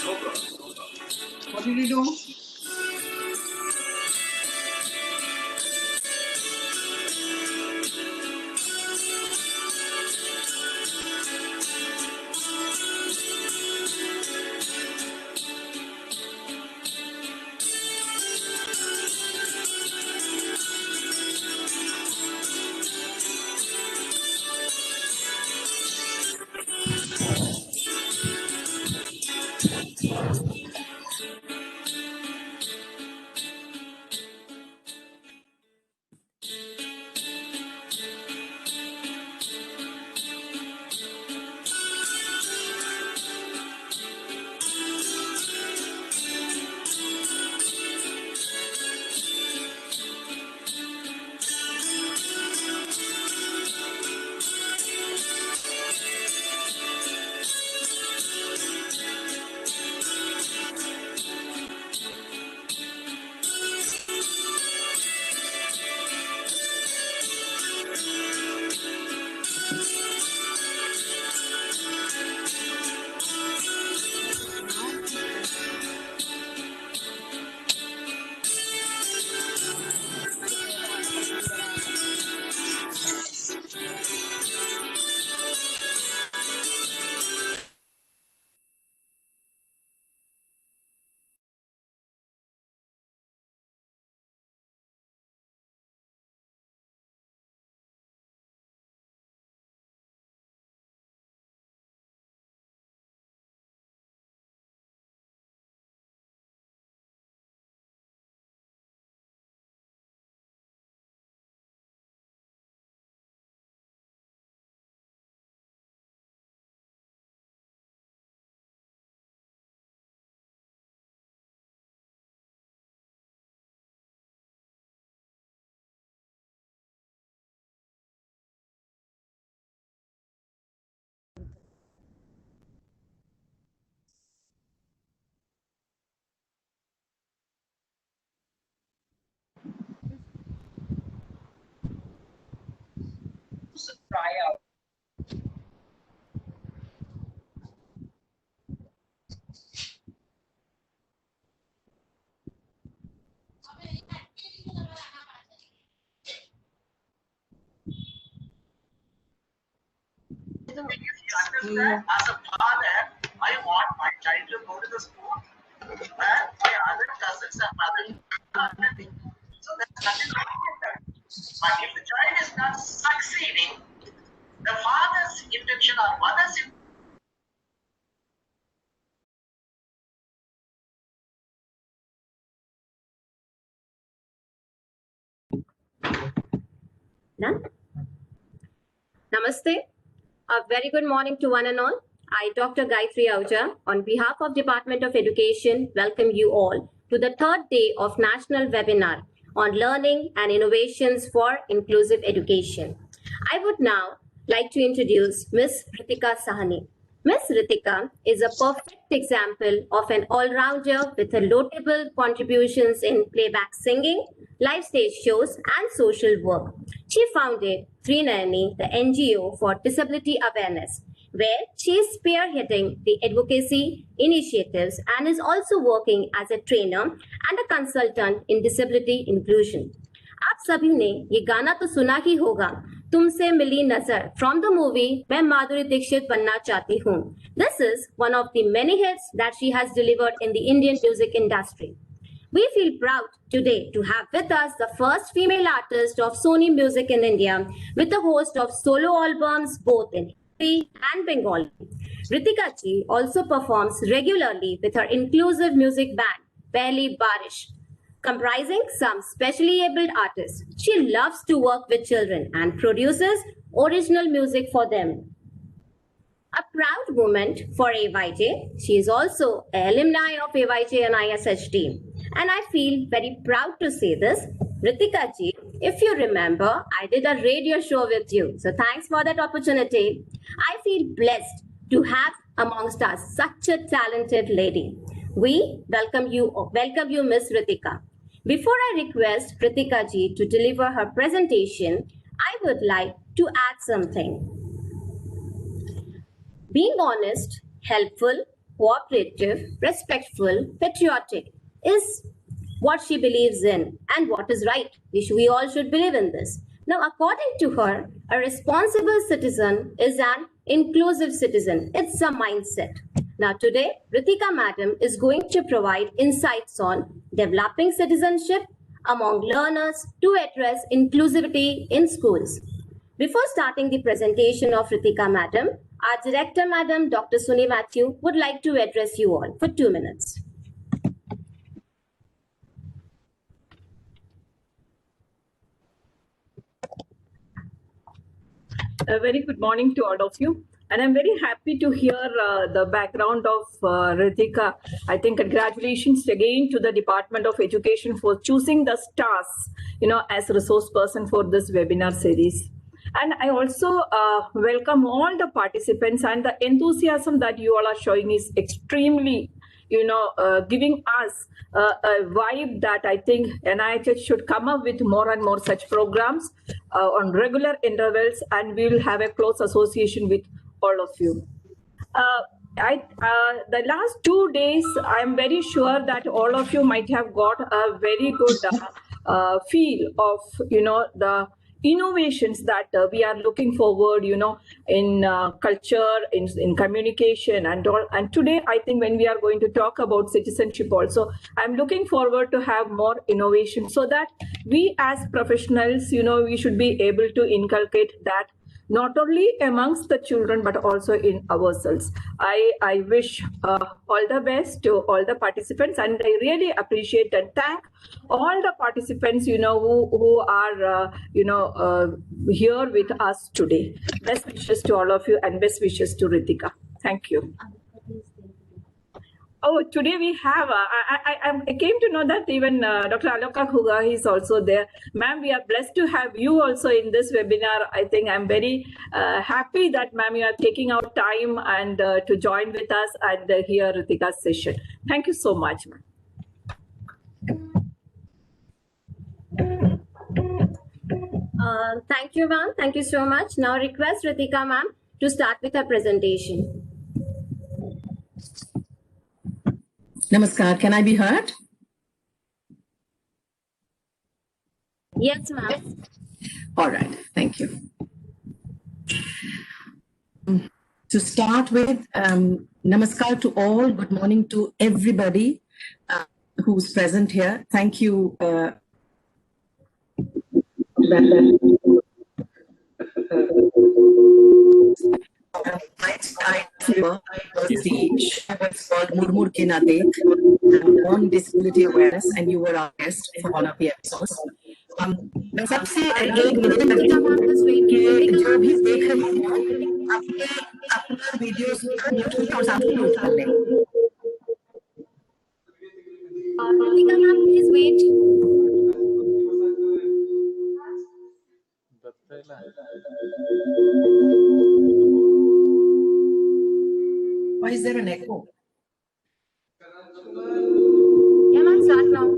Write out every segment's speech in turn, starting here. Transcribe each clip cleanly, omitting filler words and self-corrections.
No problem. No problem. What did you do? Try out. You understand? As a father, I want my child to go to the school, and my other cousins and brothers are attending. So there's nothing wrong with that. But if the child is not succeeding, the father's intention or mother's intention. Done? Namaste. A very good morning to one and all. I, Dr. Gayatri Ahuja, on behalf of Department of Education, welcome you all to the third day of National Webinar on Learning and Innovations for Inclusive Education. I would now like to introduce Ms. Ritika Sahni. Ms. Ritika is a perfect example of an all-rounder with a notable contributions in playback singing, live stage shows, and social work. She founded Trinayani, the NGO for disability awareness, where she is spearheading the advocacy initiatives and is also working as a trainer and a consultant in disability inclusion. आप सभी ने ये गाना तो सुना ही होगा, तुमसे मिली नजर from the movie मैं माधुरी दीक्षित बनना चाहती हूँ. This is one of the many hits that she has delivered in the Indian music industry. We feel proud today to have with us the first female artist of Sony Music in India with a host of solo albums both in Hindi and Bengali. Ritika ji also performs regularly with her inclusive music band Pehli Barish, comprising some specially abled artists. She loves to work with children and produces original music for them. A proud moment for AYJ. She is also an alumni of AYJ and ISHD. And I feel very proud to say this. Ritika ji, if you remember, I did a radio show with you. So thanks for that opportunity. I feel blessed to have amongst us such a talented lady. We welcome you, Miss Ritika. Before I request Ritika ji to deliver her presentation, I would like to add something. Being honest, helpful, cooperative, respectful, patriotic is what she believes in and what is right. We all should believe in this. Now, according to her, a responsible citizen is an inclusive citizen. It's a mindset. Now, today, Ritika Madam is going to provide insights on developing citizenship among learners to address inclusivity in schools. Before starting the presentation of Ritika Madam, our Director Madam, Dr. Suni Matthew, would like to address you all for 2 minutes. A very good morning to all of you. And I'm very happy to hear the background of Ritika. I think congratulations again to the Department of Education for choosing the stars, as resource person for this webinar series. And I also welcome all the participants, and the enthusiasm that you all are showing is extremely giving us a vibe that I think NIHS should come up with more and more such programs on regular intervals, and we will have a close association with all of you. The last 2 days, I'm very sure that all of you might have got a very good feel of, the innovations that we are looking forward, in culture, in communication and all. And today, I think when we are going to talk about citizenship also, I'm looking forward to have more innovation so that we as professionals, we should be able to inculcate that not only amongst the children, but also in ourselves. I wish all the best to all the participants, and I really appreciate and thank all the participants, who are, here with us today. Best wishes to all of you, and best wishes to Ritika. Thank you. Oh, today we have, I came to know that even Dr. Aloka Khuga is also there. Ma'am, we are blessed to have you also in this webinar. I think I'm very happy that, ma'am, you are taking out time and to join with us and hear Ritika's session. Thank you so much, ma'am. Thank you, ma'am. Thank you so much. Now request Ritika, ma'am, to start with her presentation. Namaskar, can I be heard? Yes, ma'am. All right, thank you. To start with, namaskar to all, good morning to everybody who's present here. Thank you. Murmur Ke Na Dekh on disability awareness, and you were our guest for one of the episodes. मैं सबसे एक निवेदन करती कि जो भी देख रहे हैं अपने वीडियोस और साथ में उठा लें. Ritika, ma'am, please wait. Why is there an echo? Yeah, ma'am, start now.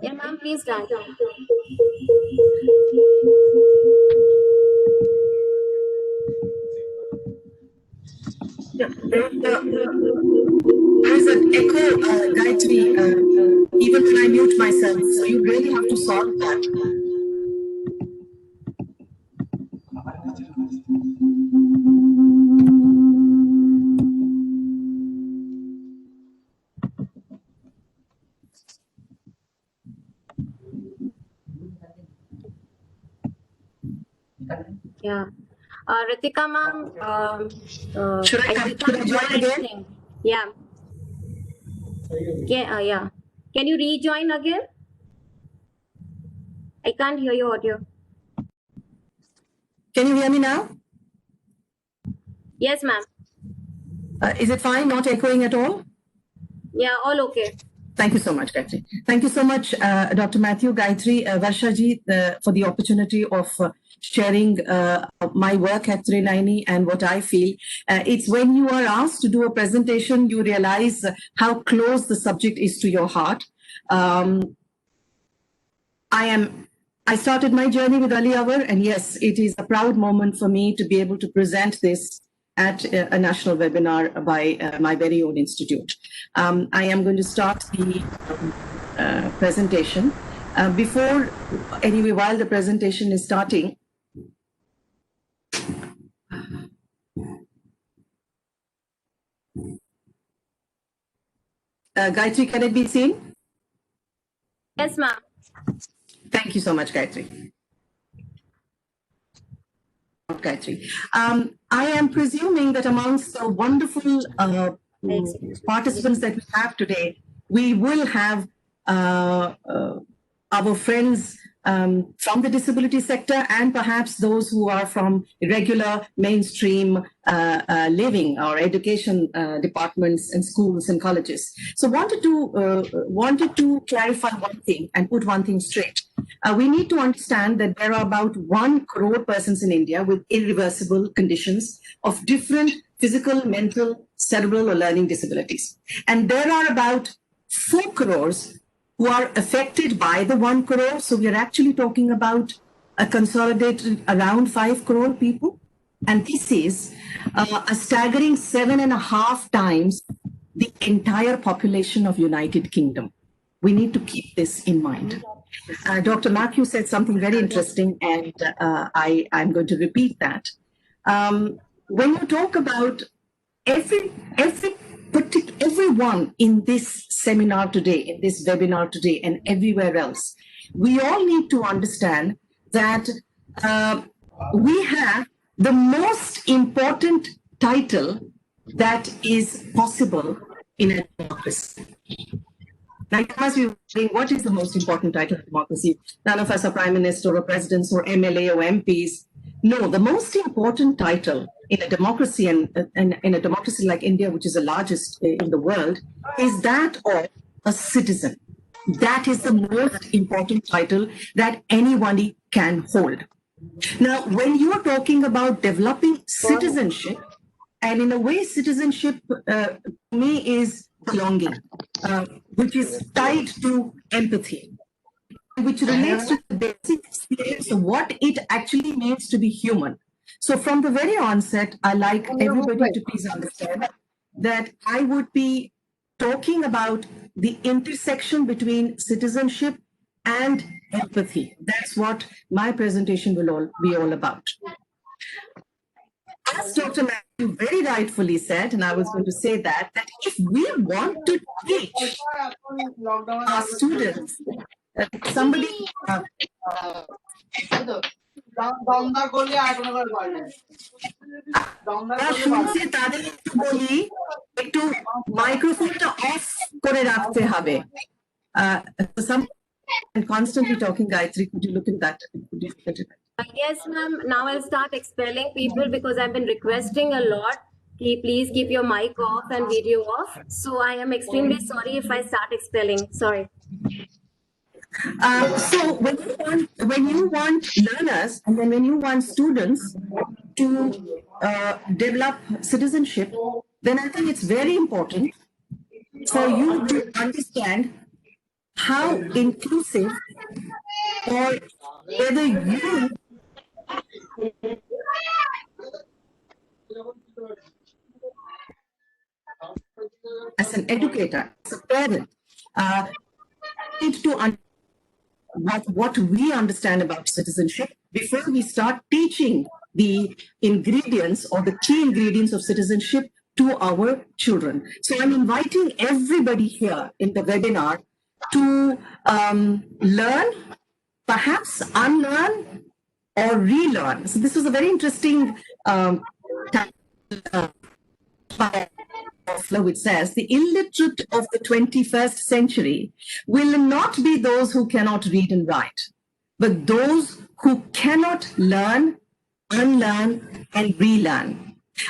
Yeah, ma'am, please start. Yeah, there's an echo, Gayatri, even when I mute myself, so you really have to solve that. Yeah. Ritika, ma'am, Should I join again? Yeah. Yeah. Can you rejoin again? I can't hear your audio. Can you hear me now? Yes, ma'am. Is it fine, not echoing at all? Yeah, all okay. Thank you so much, Gayatri. Thank you so much, Dr. Matthew, Gayatri, Varshaji, for the opportunity of sharing my work at 390 and what I feel. It's when you are asked to do a presentation, you realize how close the subject is to your heart. I started my journey with Early Hour, and yes, it is a proud moment for me to be able to present this at a national webinar by my very own institute. I am going to start the presentation. While the presentation is starting, Gayatri, can it be seen? Yes, ma'am. Thank you so much, Gayatri. Gayatri. I am presuming that amongst the wonderful participants that we have today, we will have our friends from the disability sector and perhaps those who are from regular mainstream living or education departments and schools and colleges. So wanted to clarify one thing and put one thing straight. We need to understand that there are about 1 crore persons in India with irreversible conditions of different physical, mental, cerebral or learning disabilities. And there are about 4 crores who are affected by the 1 crore. So we are actually talking about a consolidated around 5 crore people. And this is a staggering 7.5 times the entire population of United Kingdom. We need to keep this in mind. Dr. Matthew said something very interesting, and I'm going to repeat that. When you talk about everyone in this seminar today, in this webinar today, and everywhere else, we all need to understand that we have the most important title that is possible in a democracy. Now, you must be wondering, what is the most important title of democracy? None of us are prime minister or presidents or MLA or MPs. No, the most important title in a democracy and in a democracy like India, which is the largest in the world, is that of a citizen. That is the most important title that anybody can hold. Now, when you're talking about developing citizenship, and in a way, citizenship to me is belonging, which is tied to empathy, which relates to the basic experience of what it actually means to be human. So from the very onset, I like everybody to please understand that I would be talking about the intersection between citizenship and empathy. That's what my presentation will be all about. As Dr. Matthew very rightfully said, and I was going to say that if we want to teach our students, somebody শুনছে তাদের একটু বলি একটু মাইক্রোফোনটা of করে রাখতে হবে constantly talking. Gayatri, could you look at that? Yes, ma'am. Now I'll start expelling people because I've been requesting a lot. Please keep your mic off and video off. So I am extremely sorry if I start expelling. Sorry. So when you want learners and then when you want students to develop citizenship, then I think it's very important for you to understand how inclusive or whether you as an educator, as a parent, need to understand what we understand about citizenship before we start teaching the ingredients or the key ingredients of citizenship to our children. So I'm inviting everybody here in the webinar to learn, perhaps unlearn or relearn. So this was a very interesting which says the illiterate of the 21st century will not be those who cannot read and write, but those who cannot learn, unlearn, and relearn.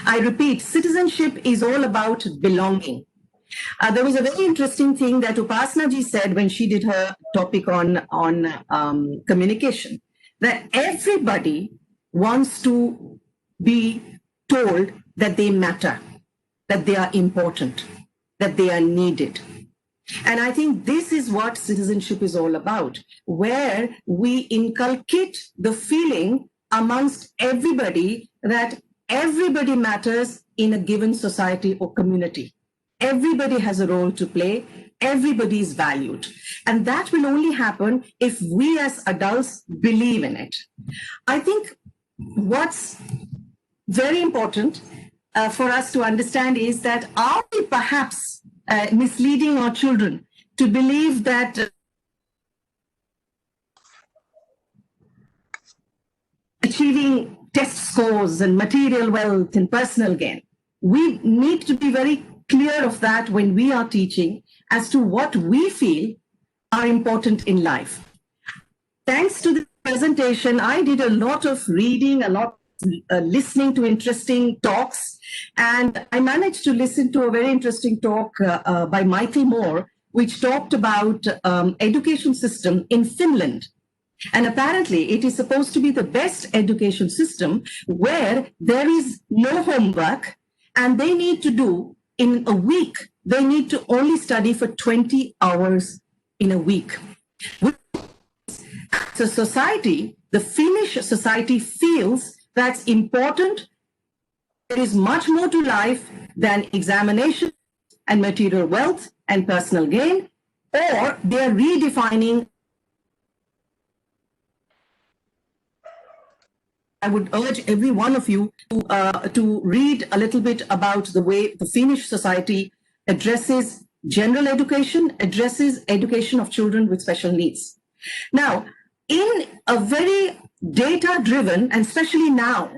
I repeat, citizenship is all about belonging. There was a very interesting thing that Upasana ji said when she did her topic on communication, that everybody wants to be told that they matter, that they are important, that they are needed. And I think this is what citizenship is all about, where we inculcate the feeling amongst everybody that everybody matters in a given society or community. Everybody has a role to play. Everybody is valued. And that will only happen if we as adults believe in it. I think what's very important for us to understand is that are we perhaps misleading our children to believe that achieving test scores and material wealth and personal gain? We need to be very clear of that when we are teaching as to what we feel are important in life. Thanks to this presentation, I did a lot of reading, a lot listening to interesting talks, and I managed to listen to a very interesting talk by Michael Moore, which talked about education system in Finland. And apparently it is supposed to be the best education system where there is no homework, and they need to do in a week, they need to only study for 20 hours in a week. So society, the Finnish society feels that's important. There is much more to life than examination and material wealth and personal gain, or they're redefining. I would urge every one of you to read a little bit about the way the Finnish society addresses general education, addresses education of children with special needs. Now, in a very data-driven, and especially now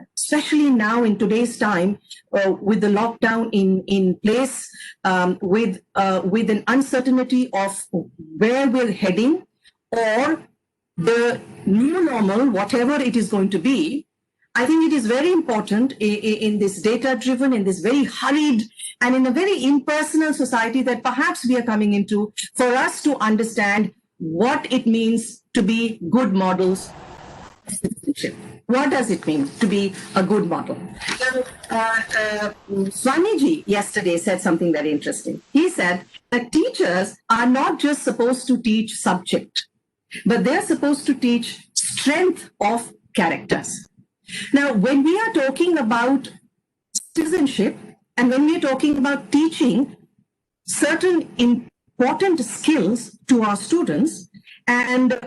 in today's time, with the lockdown in place, with an uncertainty of where we're heading, or the new normal, whatever it is going to be, I think it is very important in this data-driven, in this very hurried, and in a very impersonal society that perhaps we are coming into, for us to understand what it means to be good models of citizenship. What does it mean to be a good model? Sahni ji yesterday said something very interesting. He said that teachers are not just supposed to teach subject, but they're supposed to teach strength of characters. Now, when we are talking about citizenship, and when we are talking about teaching certain important skills to our students, and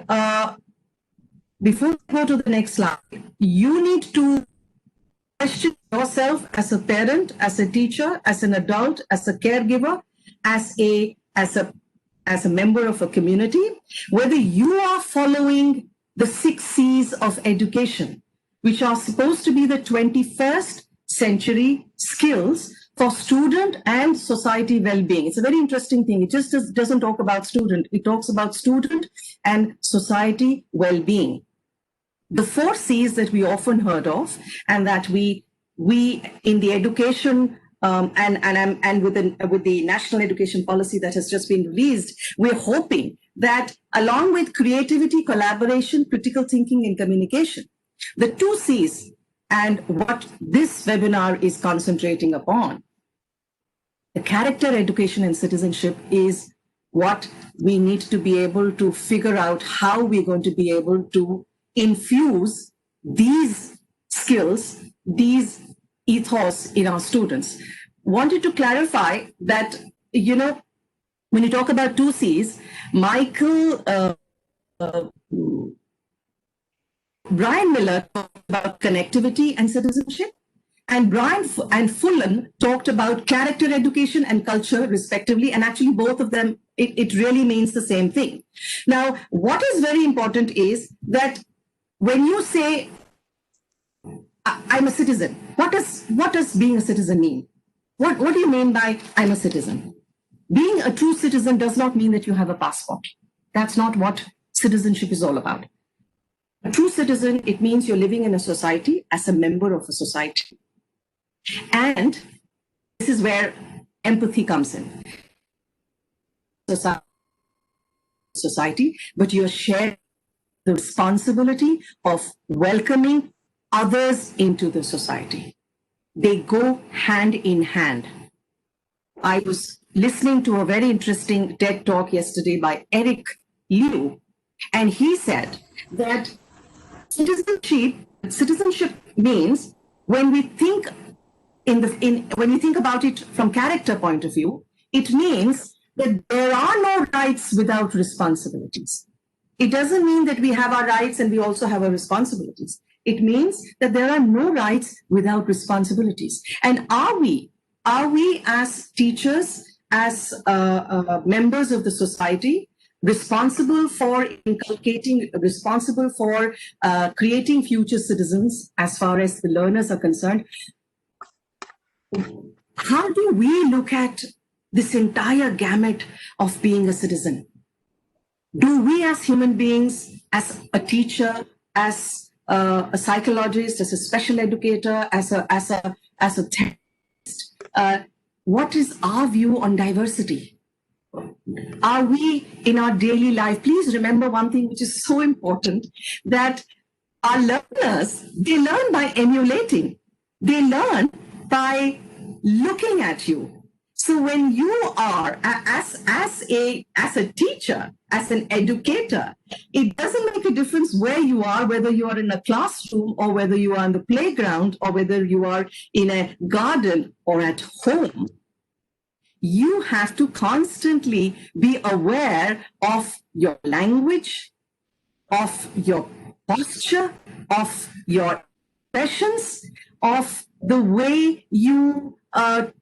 before we go to the next slide, you need to question yourself as a parent, as a teacher, as an adult, as a caregiver, as a member of a community, whether you are following the 6 C's of education, which are supposed to be the 21st century skills for student and society well-being. It's a very interesting thing. It just doesn't talk about student. It talks about student and society well-being. The 4 C's that we often heard of, and that we in the education and with the national education policy that has just been released, we're hoping that along with creativity, collaboration, critical thinking, and communication, the 2 C's and what this webinar is concentrating upon, the character, education, and citizenship, is what we need to be able to figure out how we're going to be able to infuse these skills, these ethos in our students. Wanted to clarify that, when you talk about 2 C's, Brian Miller talked about connectivity and citizenship, and Brian and Fullan talked about character, education, and culture, respectively. And actually, both of them, it really means the same thing. Now, what is very important is that when you say, I'm a citizen, what does being a citizen mean? What do you mean by I'm a citizen? Being a true citizen does not mean that you have a passport. That's not what citizenship is all about. A true citizen, it means you're living in a society as a member of a society. And this is where empathy comes in. society, but you're sharing the responsibility of welcoming others into the society. They go hand in hand. I was listening to a very interesting TED talk yesterday by Eric Liu, and he said that citizenship means when we think when you think about it from character point of view, it means that there are no rights without responsibilities. It doesn't mean that we have our rights and we also have our responsibilities. It means that there are no rights without responsibilities. And are we as teachers, as members of the society, responsible for inculcating, responsible for creating future citizens as far as the learners are concerned? How do we look at this entire gamut of being a citizen? Do we as human beings, as a teacher, as a psychologist, as a special educator, as a therapist, what is our view on diversity? Are we in our daily life? Please remember one thing which is so important, that our learners, they learn by emulating. They learn by looking at you. So when you are as a teacher, as an educator, it doesn't make a difference where you are, whether you are in a classroom or whether you are on the playground or whether you are in a garden or at home. You have to constantly be aware of your language, of your posture, of your expressions, of the way you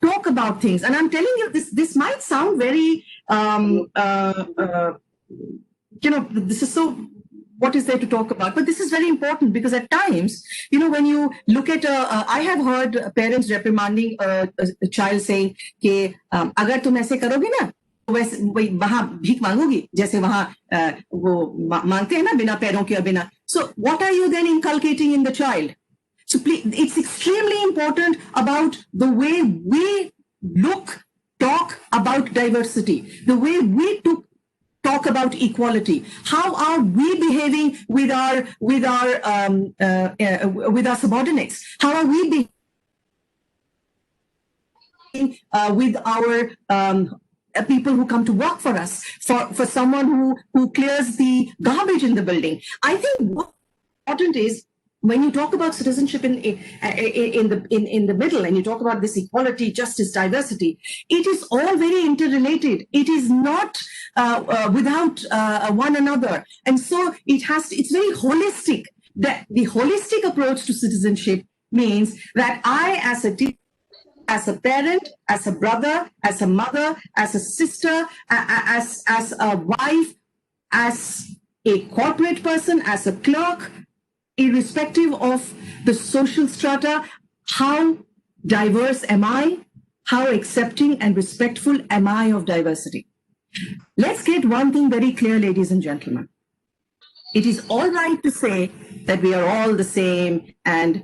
talk about things. And I'm telling you, this might sound very, this is so, what is there to talk about? But this is very important because at times, when you look at, I have heard parents reprimanding a child saying, कि अगर तुम ऐसे करोगी ना, वैसे वहाँ भीख मांगोगी, जैसे वहाँ वो मांगते हैं ना बिना पैरों के और बिना. So what are you then inculcating in the child? So please, it's extremely important about the way we talk about diversity, the way we talk about equality. How are we behaving with our subordinates? How are we behaving with our people who come to work for us? For someone who clears the garbage in the building. I think what's important is, when you talk about citizenship in the middle, and you talk about this equality, justice, diversity, it is all very interrelated. It is not without one another, and so it's very holistic. The holistic approach to citizenship means that I, as a teacher, as a parent, as a brother, as a mother, as a sister, as a wife, as a corporate person, as a clerk, irrespective of the social strata, how diverse am I? How accepting and respectful am I of diversity? Let's get one thing very clear, ladies and gentlemen. It is all right to say that we are all the same and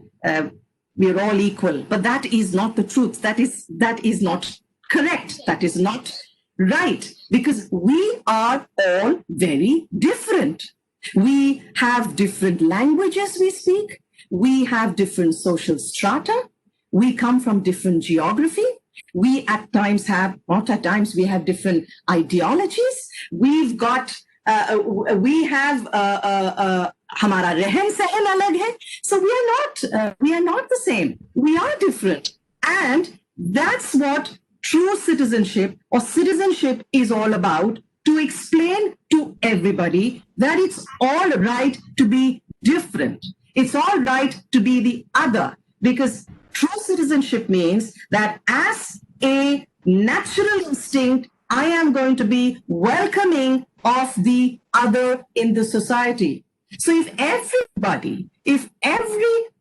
we are all equal, but that is not the truth. That is not correct. That is not right, because we are all very different. We have different languages we speak. We have different social strata. We come from different geography. We at times have, not at times, we have different ideologies. We've got, we have, hamara rehan sahan alag hai. So we are not the same. We are different. And that's what true citizenship or citizenship is all about, to explain to everybody that it's all right to be different. It's all right to be the other, because true citizenship means that as a natural instinct, I am going to be welcoming of the other in the society. So if every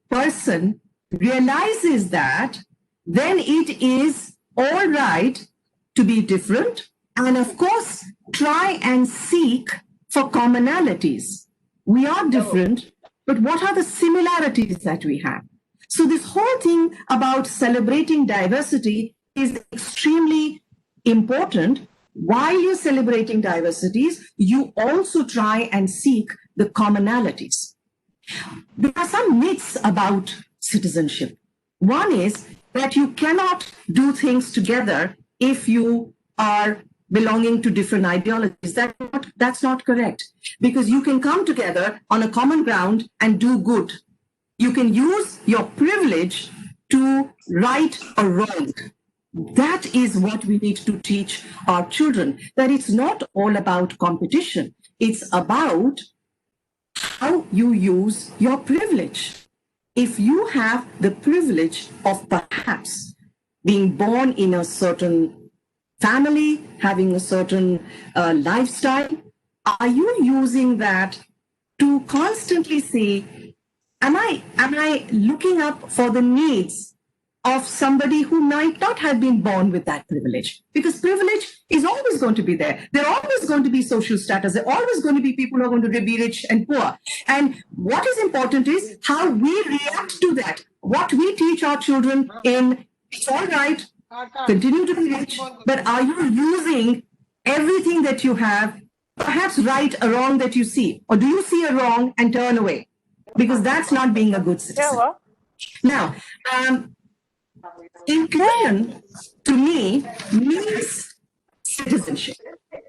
person realizes that, then it is all right to be different. And of course, try and seek for commonalities. We are different, but what are the similarities that we have? So this whole thing about celebrating diversity is extremely important, while you're celebrating diversities, you also try and seek the commonalities. There are some myths about citizenship. One is that you cannot do things together if you are belonging to different ideologies. That's not correct, because you can come together on a common ground and do good. You can use your privilege to right a wrong. That is what we need to teach our children, that it's not all about competition. It's about how you use your privilege. If you have the privilege of perhaps being born in a certain family, having a certain lifestyle, are you using that to constantly say, am I looking up for the needs of somebody who might not have been born with that privilege? Because privilege is always going to be there. There are always going to be social status. There are always going to be people who are going to be rich and poor. And what is important is how we react to that. What we teach our children in, it's all right, continue to be rich, but are you using everything that you have, perhaps right a wrong that you see? Or do you see a wrong and turn away? Because that's not being a good citizen. Now, inclusion to me means citizenship.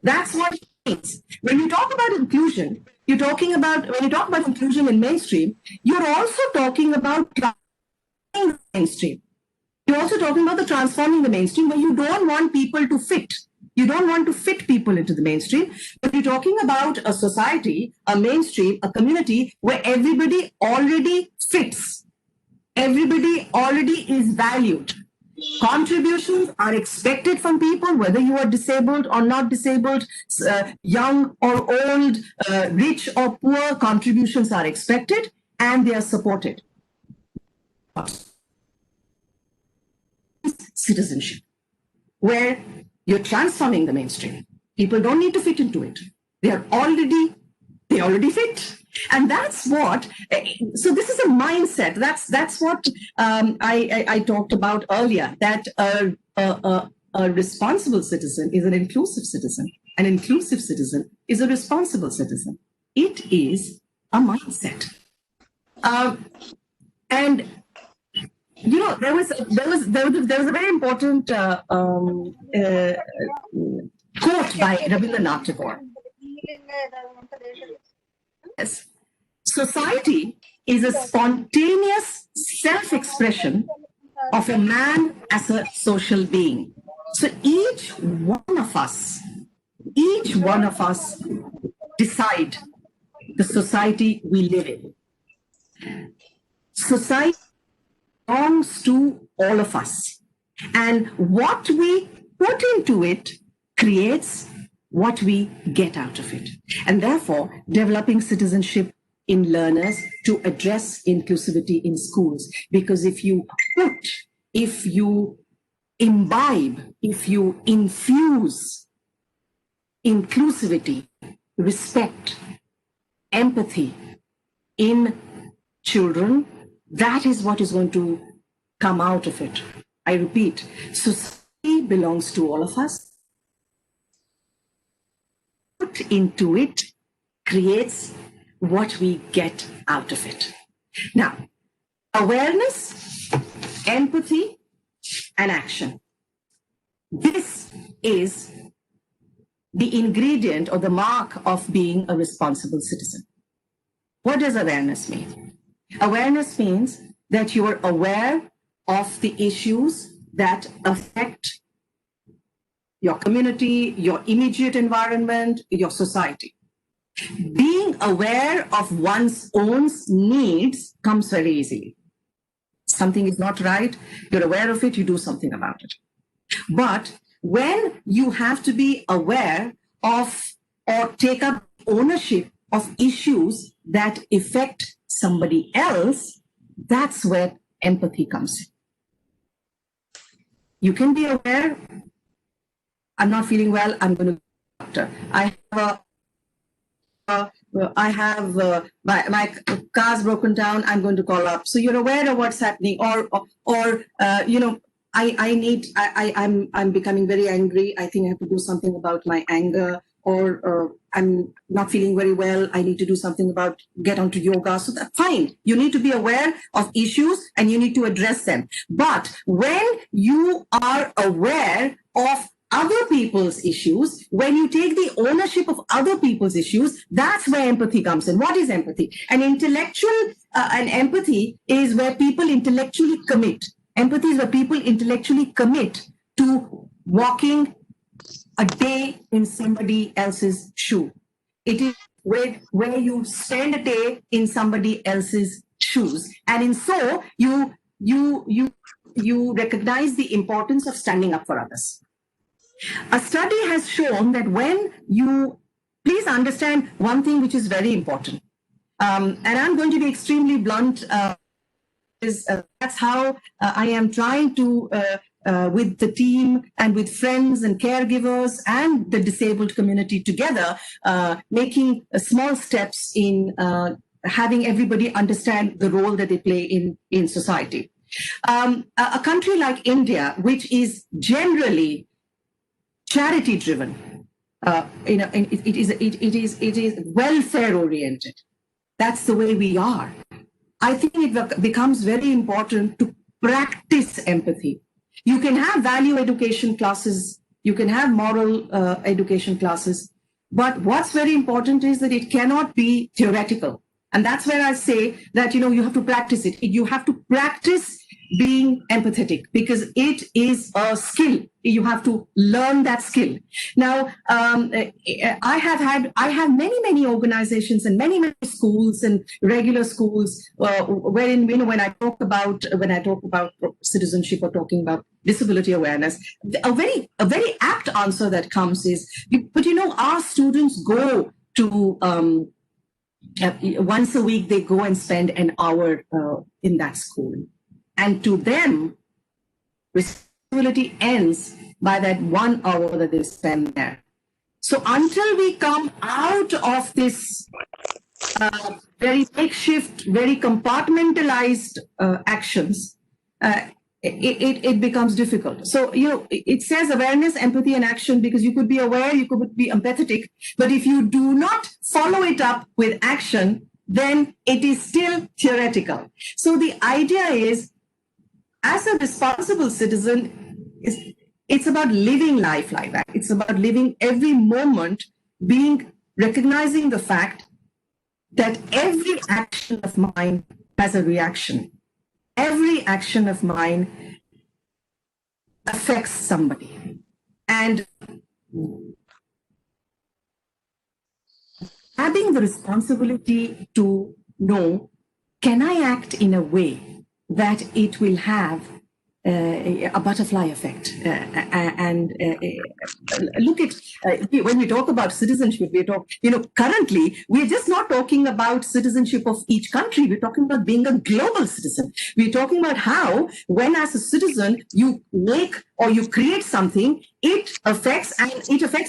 That's what it means. When you talk about inclusion, when you talk about inclusion in mainstream, you're also talking about transforming the mainstream. You're also talking about the transforming the mainstream, where you don't want people to fit. You don't want to fit people into the mainstream, but you're talking about a society, a mainstream, a community where everybody already fits. Everybody already is valued. Contributions are expected from people, whether you are disabled or not disabled, young or old, rich or poor, contributions are expected and they are supported. Citizenship, where you're transforming the mainstream. People don't need to fit into it. They already fit. And that's what, so this is a mindset. That's what I talked about earlier, that a responsible citizen is an inclusive citizen. An inclusive citizen is a responsible citizen. It is a mindset. And you know, there was a very important quote by Rabindranath Tagore. Yes. Society is a spontaneous self-expression of a man as a social being. So each one of us decide the society we live in. Society belongs to all of us. And what we put into it creates what we get out of it. And therefore, developing citizenship in learners to address inclusivity in schools. Because if you imbibe, if you infuse inclusivity, respect, empathy in children, that is what is going to come out of it. I repeat, society belongs to all of us. Put into it creates what we get out of it. Now, awareness, empathy, and action. This is the ingredient or the mark of being a responsible citizen. What does awareness mean? Awareness means that you are aware of the issues that affect your community, your immediate environment, your society. Being aware of one's own needs comes very easily. Something is not right, you're aware of it, you do something about it. But when you have to be aware of or take up ownership of issues that affect somebody else, that's where empathy comes in. You can be aware, I'm not feeling well, I'm going to go to the doctor. My car's broken down, I'm going to call up. So you're aware of what's happening, or I'm becoming very angry. I think I have to do something about my anger, or I'm not feeling very well. I need to do something about, get onto yoga. So that's fine. You need to be aware of issues and you need to address them. But when you are aware of other people's issues, when you take the ownership of other people's issues, that's where empathy comes in. What is empathy? An empathy is where people intellectually commit. Empathy is where people intellectually commit to walking a day in somebody else's shoe. It is where you spend a day in somebody else's shoes, and in so you recognize the importance of standing up for others. A study has shown that when you, please understand one thing which is very important, and I'm going to be extremely blunt. That's how I am trying to, with the team and with friends and caregivers and the disabled community together, making small steps in having everybody understand the role that they play in society. A country like India, which is generally charity driven, it is welfare oriented. That's the way we are. I think it becomes very important to practice empathy. You can have value education classes, you can have moral education classes, but what's very important is that it cannot be theoretical. And that's where I say that, you have to practice it. You have to practice being empathetic because it is a skill. You have to learn that skill. Now, I have many organizations and many schools and regular schools wherein, when I talk about citizenship or talking about disability awareness, a very apt answer that comes is, but our students go to once a week, they go and spend an hour in that school. And to them, responsibility ends by that 1 hour that they spend there. So until we come out of this very makeshift, very compartmentalized actions, it becomes difficult. So, it says awareness, empathy, and action because you could be aware, you could be empathetic, but if you do not follow it up with action, then it is still theoretical. So the idea is, as a responsible citizen, it's about living life like that. It's about living every moment, recognizing the fact that every action of mine has a reaction. Every action of mine affects somebody. And having the responsibility to know, can I act in a way that it will have a butterfly effect? Look at, when we talk about citizenship, currently, we're just not talking about citizenship of each country. We're talking about being a global citizen. We're talking about how, when as a citizen, you make or you create something, it affects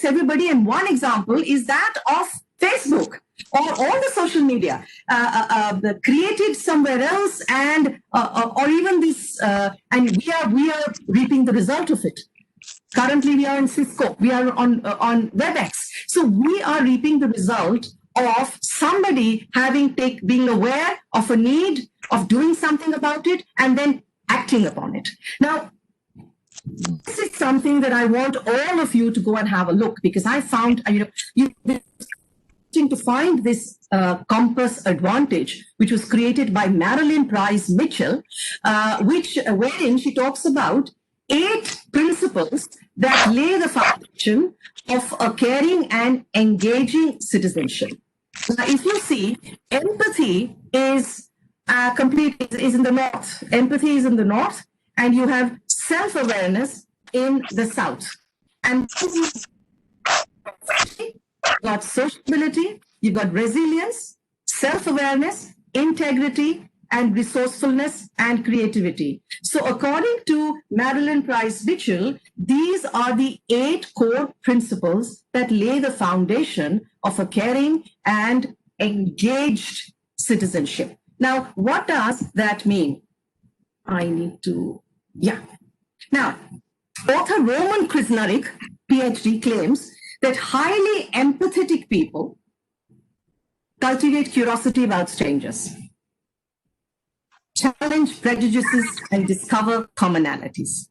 everybody. And one example is that of Facebook or all the social media created somewhere else, and or even this, and we are reaping the result of it. Currently, we are in Cisco, we are on WebEx, so we are reaping the result of somebody being aware of a need, of doing something about it, and then acting upon it. Now, this is something that I want all of you to go and have a look, because I found, to find this compass advantage, which was created by Marilyn Price Mitchell, wherein she talks about 8 principles that lay the foundation of a caring and engaging citizenship. Now, if you see, empathy is in the north. Empathy is in the north, and you have self-awareness in the south. And you've got sociability, you've got resilience, self-awareness, integrity, and resourcefulness and creativity. So according to Marilyn Price Mitchell, these are the 8 core principles that lay the foundation of a caring and engaged citizenship. Now, what does that mean? Now, author Roman Krznaric, PhD, claims that highly empathetic people cultivate curiosity about strangers, challenge prejudices, and discover commonalities,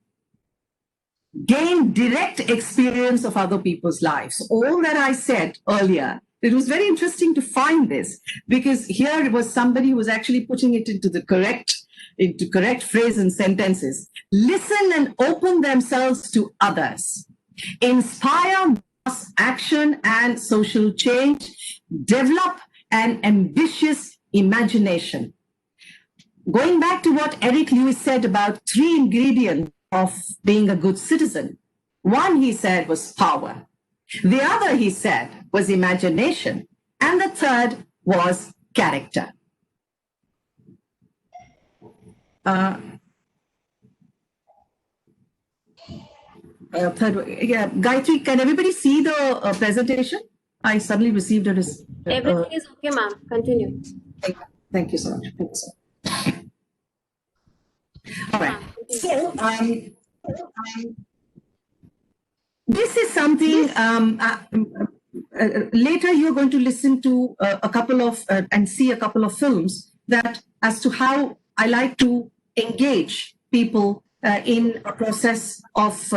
gain direct experience of other people's lives. All that I said earlier, it was very interesting to find this, because here was somebody who was actually putting it into correct phrase and sentences. Listen and open themselves to others, inspire mass action and social change, develop an ambitious imagination. Going back to what Eric Lewis said about 3 ingredients of being a good citizen, one, he said, was power. The other, he said, was imagination. And the third was character. Gayatri, can everybody see the presentation? I suddenly received a... Everything is okay, ma'am. Continue. Thank you so much. Thank you so much. All right. So, this is something, later you're going to listen to a couple of, and see a couple of films that as to how I like to engage people in a process of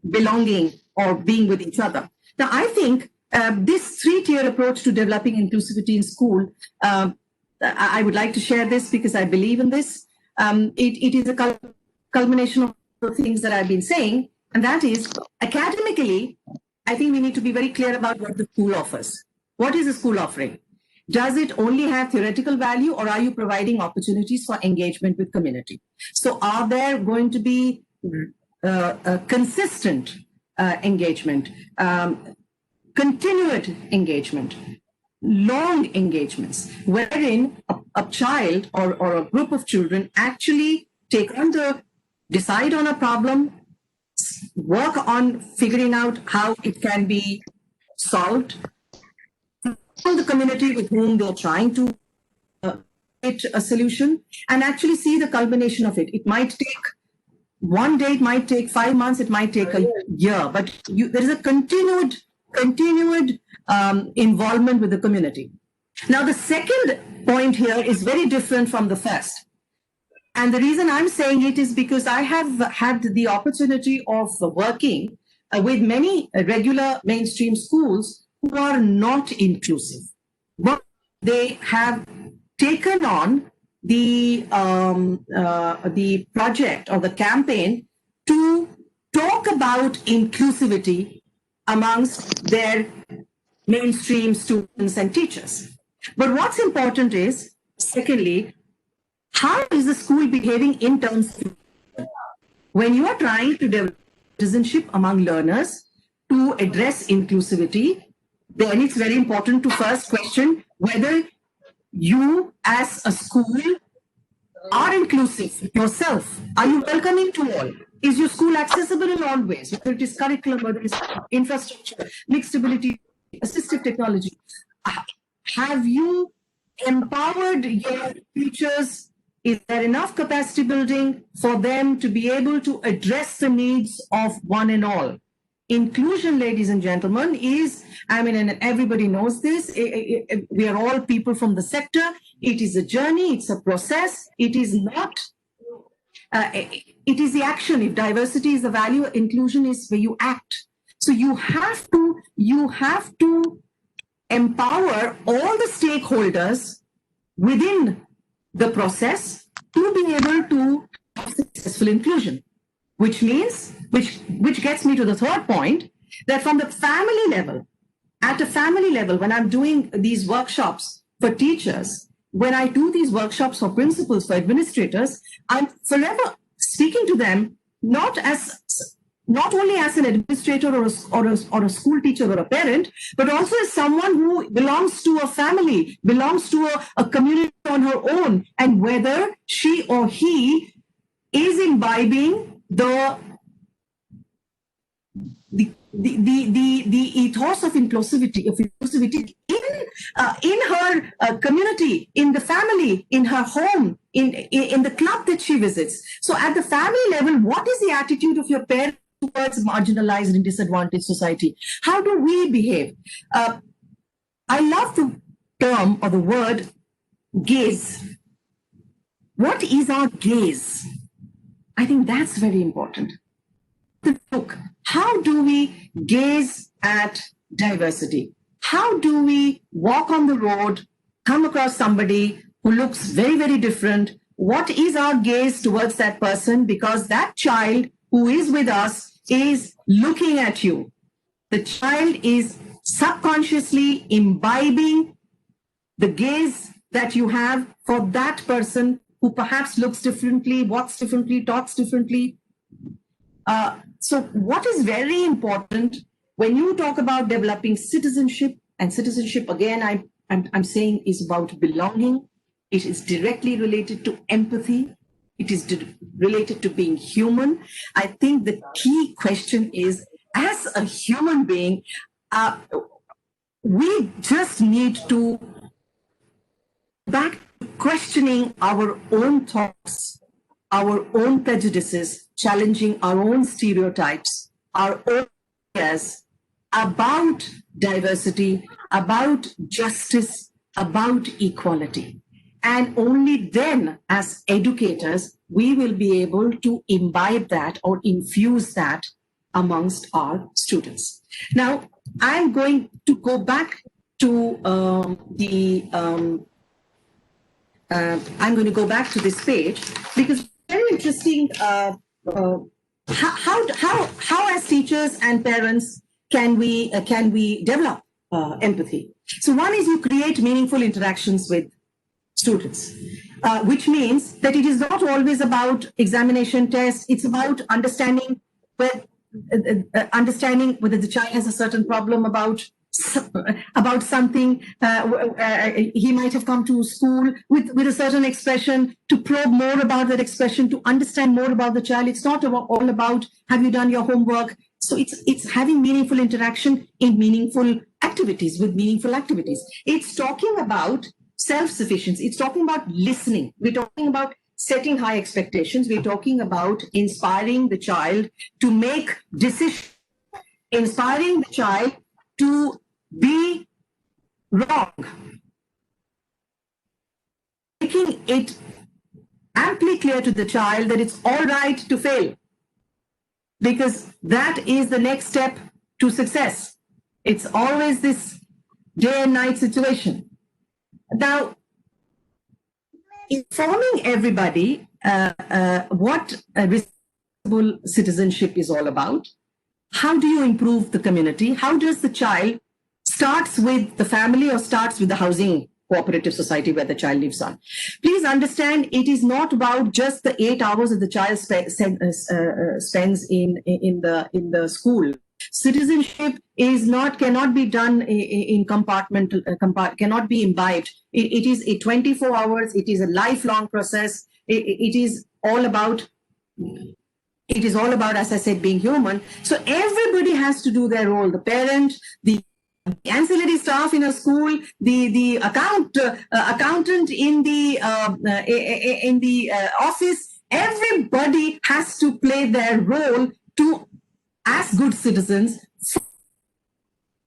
belonging or being with each other. Now, I think this 3-tier approach to developing inclusivity in school, I would like to share this because I believe in this. It is a culmination of the things that I've been saying, and that is, academically, I think we need to be very clear about what the school offers. What is the school offering? Does it only have theoretical value, or are you providing opportunities for engagement with community? So are there going to be consistent engagement, continued engagement, long engagements, wherein a child or a group of children actually decide on a problem, work on figuring out how it can be solved, the community with whom they're trying to create a solution, and actually see the culmination of it. It might take one day, it might take 5 months, it might take a year, but there is a continued involvement with the community. Now, the second point here is very different from the first. And the reason I'm saying it is because I have had the opportunity of working with many regular mainstream schools who are not inclusive, but they have taken on the project or the campaign to talk about inclusivity amongst their mainstream students and teachers. But what's important is, secondly, how is the school behaving in terms of when you are trying to develop citizenship among learners to address inclusivity? Then it's very important to first question whether you as a school are inclusive yourself. Are you welcoming to all? Is your school accessible in all ways? Whether it is curriculum, whether it is infrastructure, mixed ability, assistive technology. Have you empowered your teachers? Is there enough capacity building for them to be able to address the needs of one and all? Inclusion, ladies and gentlemen, is, and everybody knows this, we are all people from the sector. It is a journey, it's a process. It is not, it is the action. If diversity is the value, inclusion is where you act. So you have to empower all the stakeholders within the process to be able to have successful inclusion, which means, which gets me to the third point, that from the family level, at a family level, when I'm doing these workshops for teachers, when I do these workshops for principals, for administrators, I'm forever speaking to them, not only as an administrator or a school teacher or a parent, but also as someone who belongs to a family, belongs to a community on her own, and whether she or he is imbibing the ethos of inclusivity, even in her community, in the family, in her home, in the club that she visits. So at the family level, what is the attitude of your parents towards marginalized and disadvantaged society? How do we behave? I love the term or the word gaze. What is our gaze? I think that's very important. Look, how do we gaze at diversity? How do we walk on the road, come across somebody who looks very, very different? What is our gaze towards that person? Because that child who is with us is looking at you. The child is subconsciously imbibing the gaze that you have for that person who perhaps looks differently, walks differently, talks differently. So what is very important when you talk about developing citizenship, and citizenship, again, I'm saying is about belonging. It is directly related to empathy. It is related to being human. I think the key question is, as a human being, we just need to back to questioning our own thoughts, our own prejudices, challenging our own stereotypes, our own ideas about diversity, about justice, about equality. And only then, as educators, we will be able to imbibe that or infuse that amongst our students. Now, I'm going to go back to I'm going to go back to this page because it's very interesting. How as teachers and parents can we develop empathy? So one is you create meaningful interactions with students, which means that it is not always about examination tests. It's about understanding whether the child has a certain problem about something. He might have come to school with a certain expression, to probe more about that expression, to understand more about the child. It's not all about have you done your homework. So it's having meaningful interaction in meaningful activities with meaningful activities. It's talking about self-sufficiency. It's talking about listening. We're talking about setting high expectations. We're talking about inspiring the child to make decisions, inspiring the child to be wrong, making it amply clear to the child that it's all right to fail, because that is the next step to success. It's always this day and night situation. Now, informing everybody what responsible citizenship is all about. How do you improve the community? How does the child starts with the family or starts with the housing cooperative society where the child lives on? Please understand, it is not about just the 8 hours that the child spends in the school. Citizenship cannot be done in cannot be imbibed. It is a 24 hours. It is a lifelong process. It is all about, as I said, being human. So everybody has to do their role. The parent, the ancillary staff in a school, the accountant in the office. Everybody has to play their role to, as good citizens,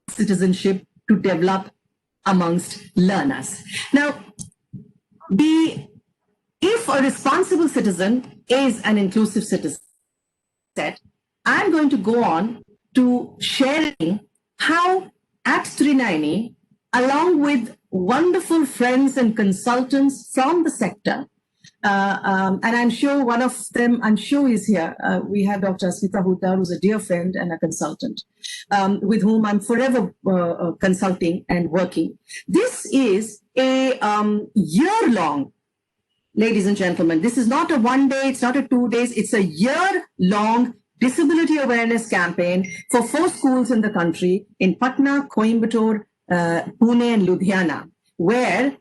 citizenship to develop amongst learners. Now, if a responsible citizen is an inclusive citizen, I'm going to go on to sharing how at Trinayani, along with wonderful friends and consultants from the sector, and I'm sure one of them, is here. We have Dr. Asmita Huta, who's a dear friend and a consultant, with whom I'm forever consulting and working. This is a year-long, ladies and gentlemen. This is not a 1 day, it's not a 2 days, it's a year-long disability awareness campaign for 4 schools in the country, in Patna, Coimbatore, Pune, and Ludhiana, where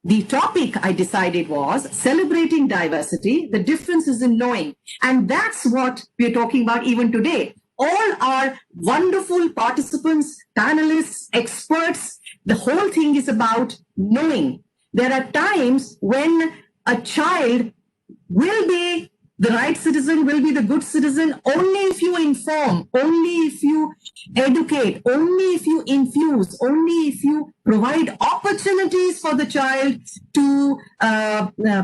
the topic I decided was celebrating diversity, the differences in knowing. And that's what we're talking about even today. all are wonderful participants, panelists, experts. The whole thing is about knowing. There are times when a child will be the right citizen, will be the good citizen only if you inform, only if you educate, only if you infuse, only if you provide opportunities for the child to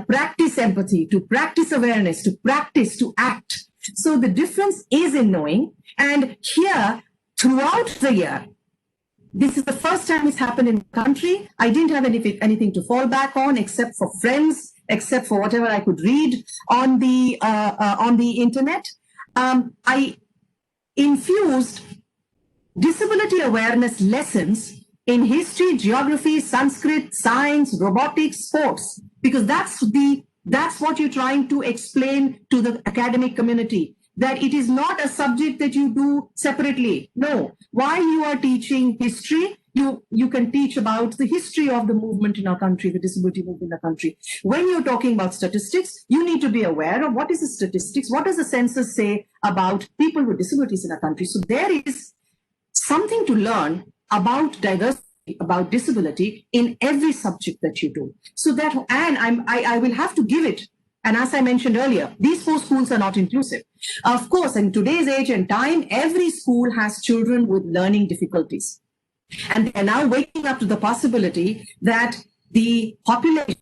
practice empathy, to practice awareness, to practice, to act. So the difference is in knowing. And here, throughout the year, this is the first time it's happened in the country. I didn't have anything to fall back on except for friends, except for whatever I could read on the internet. I infused disability awareness lessons in history, geography, Sanskrit, science, robotics, sports, because that's what you're trying to explain to the academic community, that it is not a subject that you do separately. No, while you are teaching history, you can teach about the history of the movement in our country, the disability movement in our country. When you're talking about statistics, you need to be aware of what is the statistics, what does the census say about people with disabilities in our country. So there is something to learn about diversity, about disability in every subject that you do. So that, and I will have to give it. And as I mentioned earlier, these 4 schools are not inclusive. Of course, in today's age and time, every school has children with learning difficulties. And they are now waking up to the possibility that the population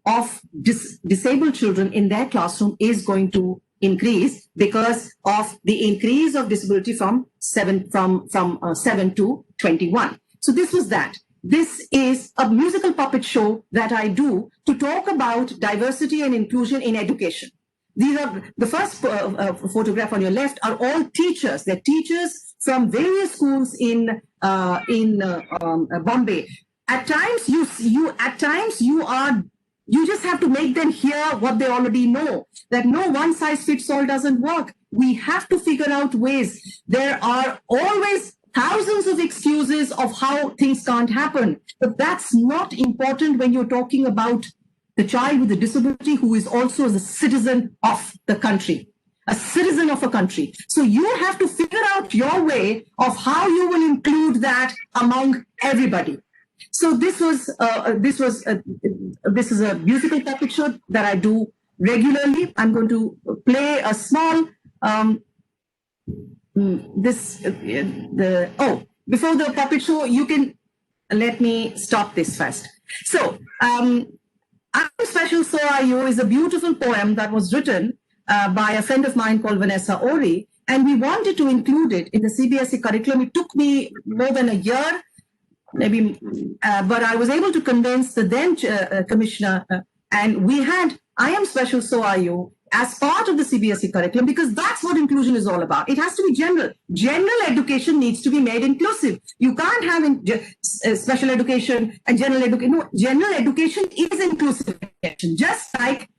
of disabled children in their classroom is going to increase because of the increase of disability from 7 to 21. So this was that. This is a musical puppet show that I do to talk about diversity and inclusion in education. These are the first photograph on your left are all teachers. They're teachers from various schools in Bombay. At times you just have to make them hear what they already know, that no one size fits all doesn't work. We have to figure out ways. There are always thousands of excuses of how things can't happen, but that's not important when you're talking about the child with a disability who is also a citizen of the country, a citizen of a country. So you have to figure out your way of how you will include that among everybody. So this is a musical puppet show that I do regularly. I'm going to play a small before the puppet show, you can let me stop this first. So I'm Special, So Are You is a beautiful poem that was written by a friend of mine called Vanessa Ori, and we wanted to include it in the CBSE curriculum. It took me more than a year, maybe, but I was able to convince the then commissioner, and we had I Am Special, So Are You as part of the CBSE curriculum, because that's what inclusion is all about. It has to be general. General education needs to be made inclusive. You can't have special education and general education. No, general education is inclusive education, just like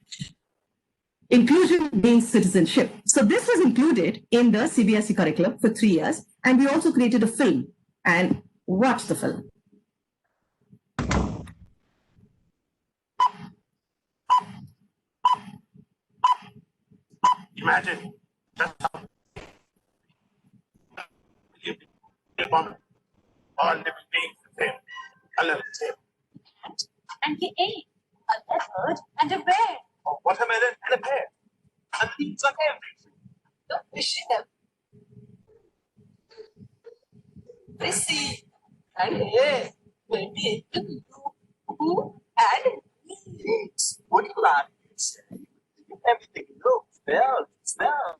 inclusion means citizenship. So this was included in the CBSE curriculum for 3 years, and we also created a film. And watch the film. Imagine just how all living beings the same, color the same. And he ate a leopard and a bear. A watermelon and a pear. And things on everything. Don't wish them. They see and hear when they do who and me. What you are saying? Everything looks, smells.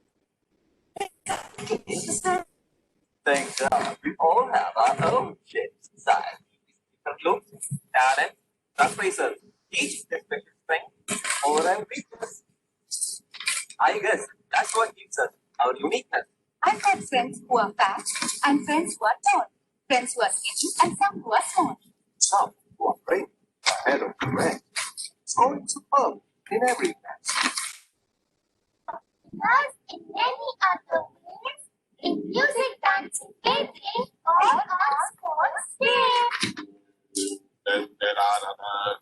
Thank God, we all have our own shapes inside. Different looks, talent, surprises, each different strength, more and weakness. I guess that's what gives us our uniqueness. I've had friends who are fat and friends who are tall, friends who are skinny and some who are small. Some who are brave, ahead of the rest, scoring superb in every class. Thus, in many other ways, in music, dancing, painting, all are sports there. There are others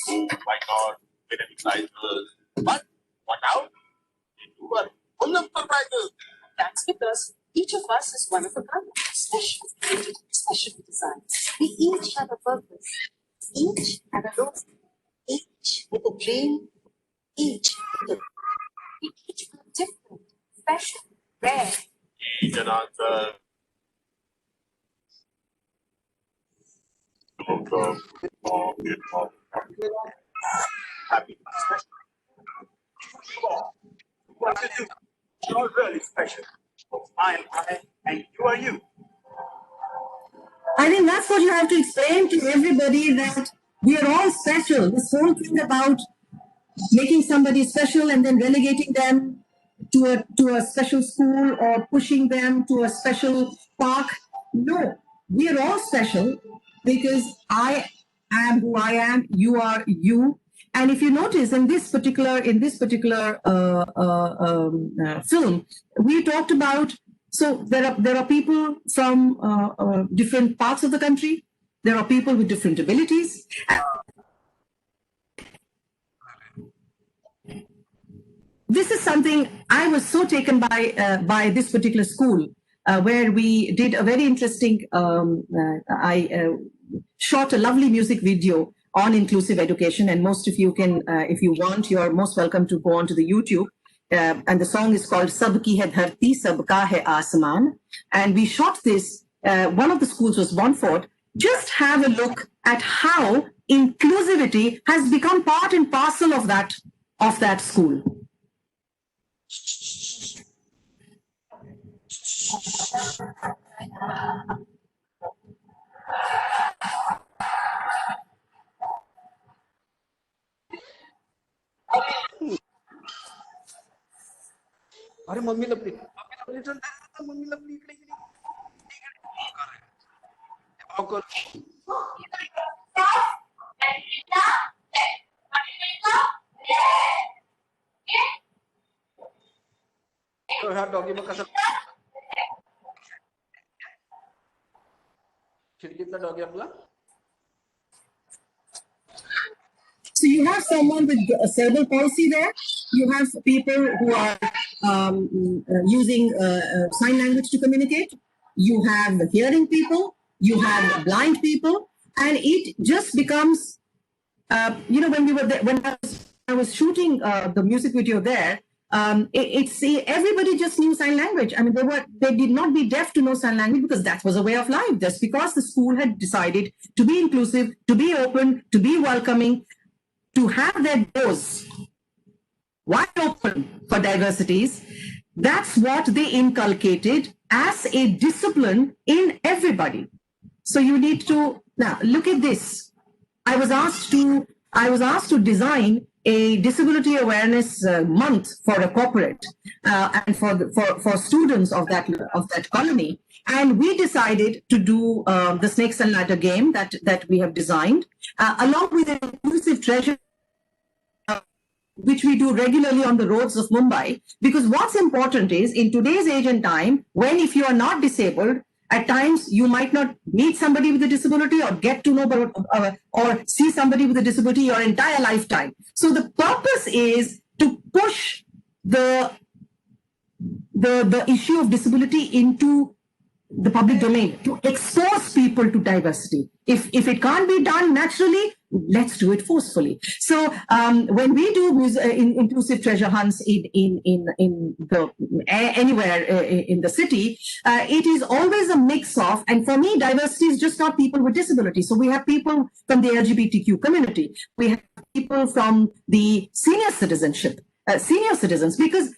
who might not win any prizes. But what now? They do are full of surprises. That's because Each of us is one of a kind, special, created, specially designed. We each have a purpose, each have a role, each with a dream, each with a... We each are different, special, rare. Happy, special. What to do? You're really special. I am I, and you are you. I think that's what you have to explain to everybody, that we are all special. This whole thing about making somebody special and then relegating them to a special school or pushing them to a special park. No, we are all special because I am who I am, you are you. And if you notice in this particular film, we talked about, so there are people from different parts of the country. There are people with different abilities. This is something I was so taken by this particular school, where we did a very interesting. I shot a lovely music video on inclusive education, and most of you can, if you want, you're most welcome to go onto the YouTube. And the song is called "Sabki Hai Dharti, Sabka Hai Asman," and we shot this. One of the schools was Montfort. Just have a look at how inclusivity has become part and parcel of that school. अरे mummy lovely mummy lovely इकडे गेली हा doggy मग कसा खिडकीतला doggy आपला. So you have someone with a cerebral palsy there. You have people who are using sign language to communicate. You have hearing people. You have blind people, and it just becomes, when we were there, when I was shooting the music video there. Everybody just knew sign language. I mean, they did not be deaf to know sign language because that was a way of life. Just because the school had decided to be inclusive, to be open, to be welcoming, to have their doors wide open for diversities, that's what they inculcated as a discipline in everybody. So you need to now look at this. I was asked to design a disability awareness month for a corporate and for students of that colony, and we decided to do the snakes and ladder game that we have designed along with an inclusive treasure, which we do regularly on the roads of Mumbai. Because what's important is, in today's age and time, when if you are not disabled, at times you might not meet somebody with a disability or get to know or see somebody with a disability your entire lifetime. So the purpose is to push the issue of disability into the public domain, to expose people to diversity. If it can't be done naturally, let's do it forcefully. So when we do inclusive treasure hunts anywhere in the city, it is always a mix of, and for me, diversity is just not people with disabilities. So we have people from the LGBTQ community. We have people from the senior citizenship, senior citizens, because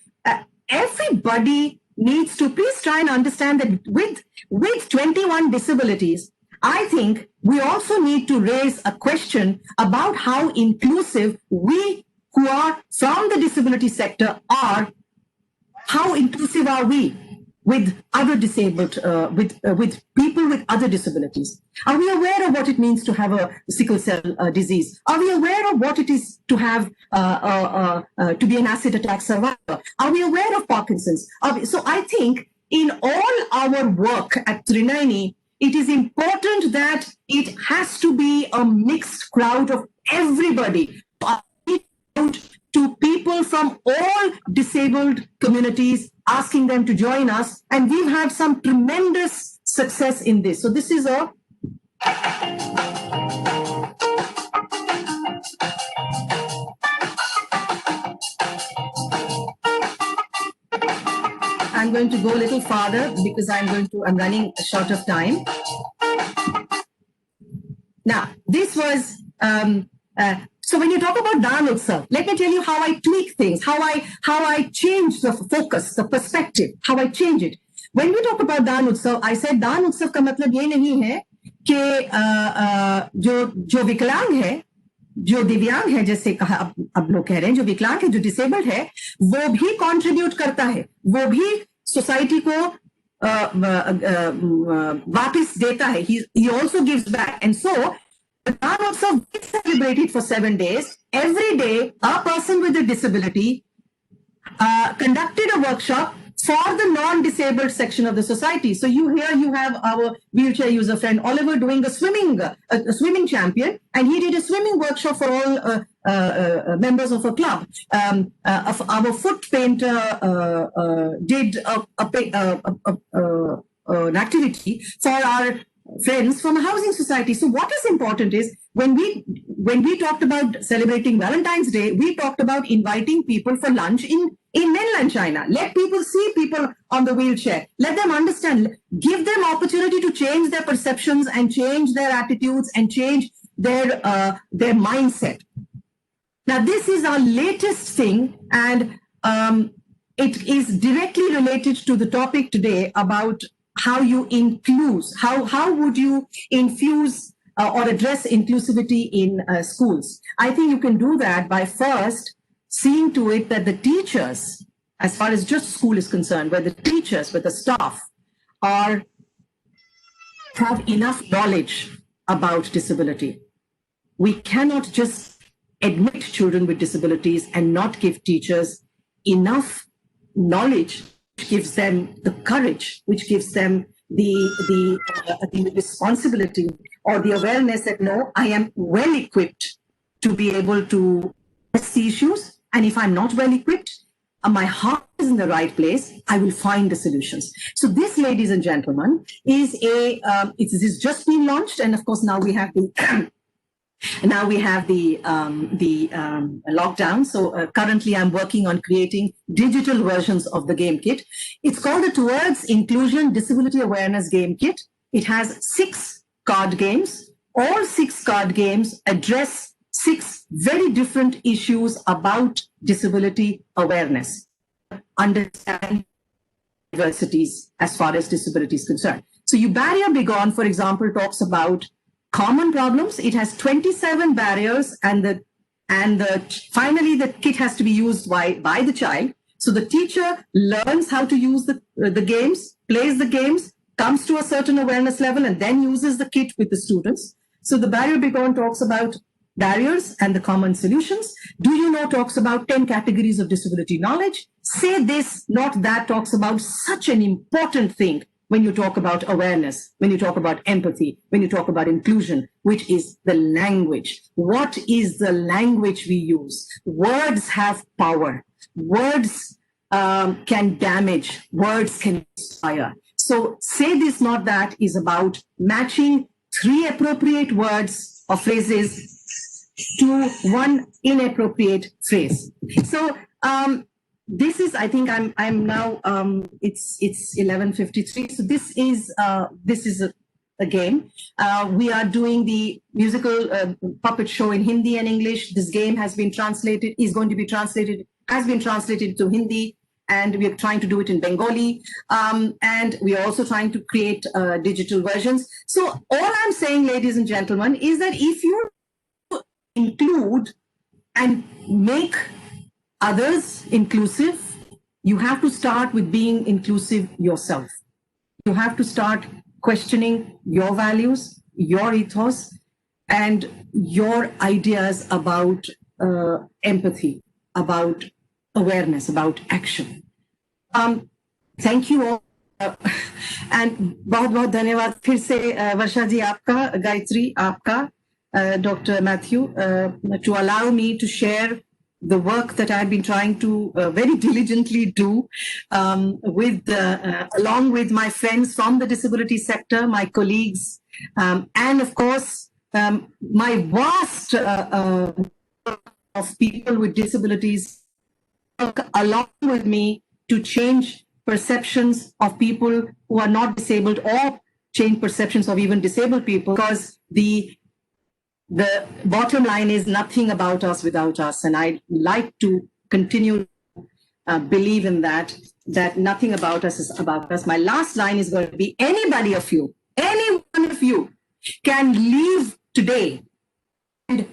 everybody needs to please try and understand that with 21 disabilities, I think we also need to raise a question about how inclusive we who are from the disability sector are. How inclusive are we with other disabled, with people with other disabilities? Are we aware of what it means to have a sickle cell disease? Are we aware of what it is to have to be an acid attack survivor? Are we aware of Parkinson's? So I think in all our work at Trinani, it is important that it has to be a mixed crowd of everybody to to people from all disabled communities, asking them to join us. And we've had some tremendous success in this. So this is a I'm going to go a little farther because I'm running short of time. Now, this was, so when you talk about Dan Utsav, let me tell you how I tweak things, how I change the focus, the perspective, how I change it. When we talk about Dan Utsav, I said Dan Utsav का मतलब ये नहीं है कि जो विकलांग है, जो दिव्यांग है, जैसे कहा अब लोग कह रहे हैं, जो विकलांग है, जो डिसेबल्ड है, वो भी कंट्रीब्यूट करता है, वो भी सोसाइटी को वापस देता है. He also gives back. And so Dan also celebrated for 7 days. Every day, a person with a disability conducted a workshop for the non-disabled section of the society. So you have our wheelchair user friend Oliver doing a swimming champion, and he did a swimming workshop for all members of a club. Our foot painter did an activity for our friends from a housing society. So what is important is when we talked about celebrating Valentine's Day, we talked about inviting people for lunch in mainland China. Let people see people on the wheelchair. Let them understand. Give them opportunity to change their perceptions and change their attitudes and change their mindset. Now, this is our latest thing, and it is directly related to the topic today about how you include, how would you infuse or address inclusivity in schools. I think you can do that by first seeing to it that the teachers, as far as just school is concerned, where the teachers, where the staff have enough knowledge about disability. We cannot just admit children with disabilities and not give teachers enough knowledge, which gives them the courage, which gives them the responsibility or the awareness that, no, I am well equipped to be able to address the issues. And if I'm not well equipped, my heart is in the right place, I will find the solutions. So this, ladies and gentlemen, is it has just been launched. And of course, now we have the lockdown. So currently I'm working on creating digital versions of the game kit. It's called the Towards Inclusion Disability Awareness Game Kit. It has 6 card games. All 6 card games address 6 very different issues about disability awareness. Understand diversities as far as disability is concerned. So You Barrier Begone, for example, talks about common problems. It has 27 barriers, and finally the kit has to be used by the child. So the teacher learns how to use the games, plays the games, comes to a certain awareness level, and then uses the kit with the students. So the Barrier Begone talks about barriers and the common solutions. Do You Know talks about 10 categories of disability knowledge. Say This, Not That talks about such an important thing when you talk about awareness, when you talk about empathy, when you talk about inclusion, which is the language. What is the language we use? Words have power. Words can damage. Words can inspire. So Say This, Not That is about matching 3 appropriate words or phrases to 1 inappropriate phrase. So this is, I think I'm now, it's 11:53. So this is a game. We are doing the musical puppet show in Hindi and English. This game has been translated, has been translated to Hindi, and we are trying to do it in Bengali. And we are also trying to create digital versions. So all I'm saying, ladies and gentlemen, is that if you include and make others inclusive, you have to start with being inclusive yourself. You have to start questioning your values, your ethos, and your ideas about empathy, about awareness, about action. Thank you all. And बहुत धन्यवाद फिर से वर्षा जी आपका, गायत्री आपका, Dr. Matthew, to allow me to share the work that I've been trying to very diligently do along with my friends from the disability sector, my colleagues, and of course, my vast of people with disabilities work along with me to change perceptions of people who are not disabled or change perceptions of even disabled people, because the bottom line is nothing about us without us. And I like to continue to believe in that nothing about us is about us. My last line is going to be, any one of you can leave today and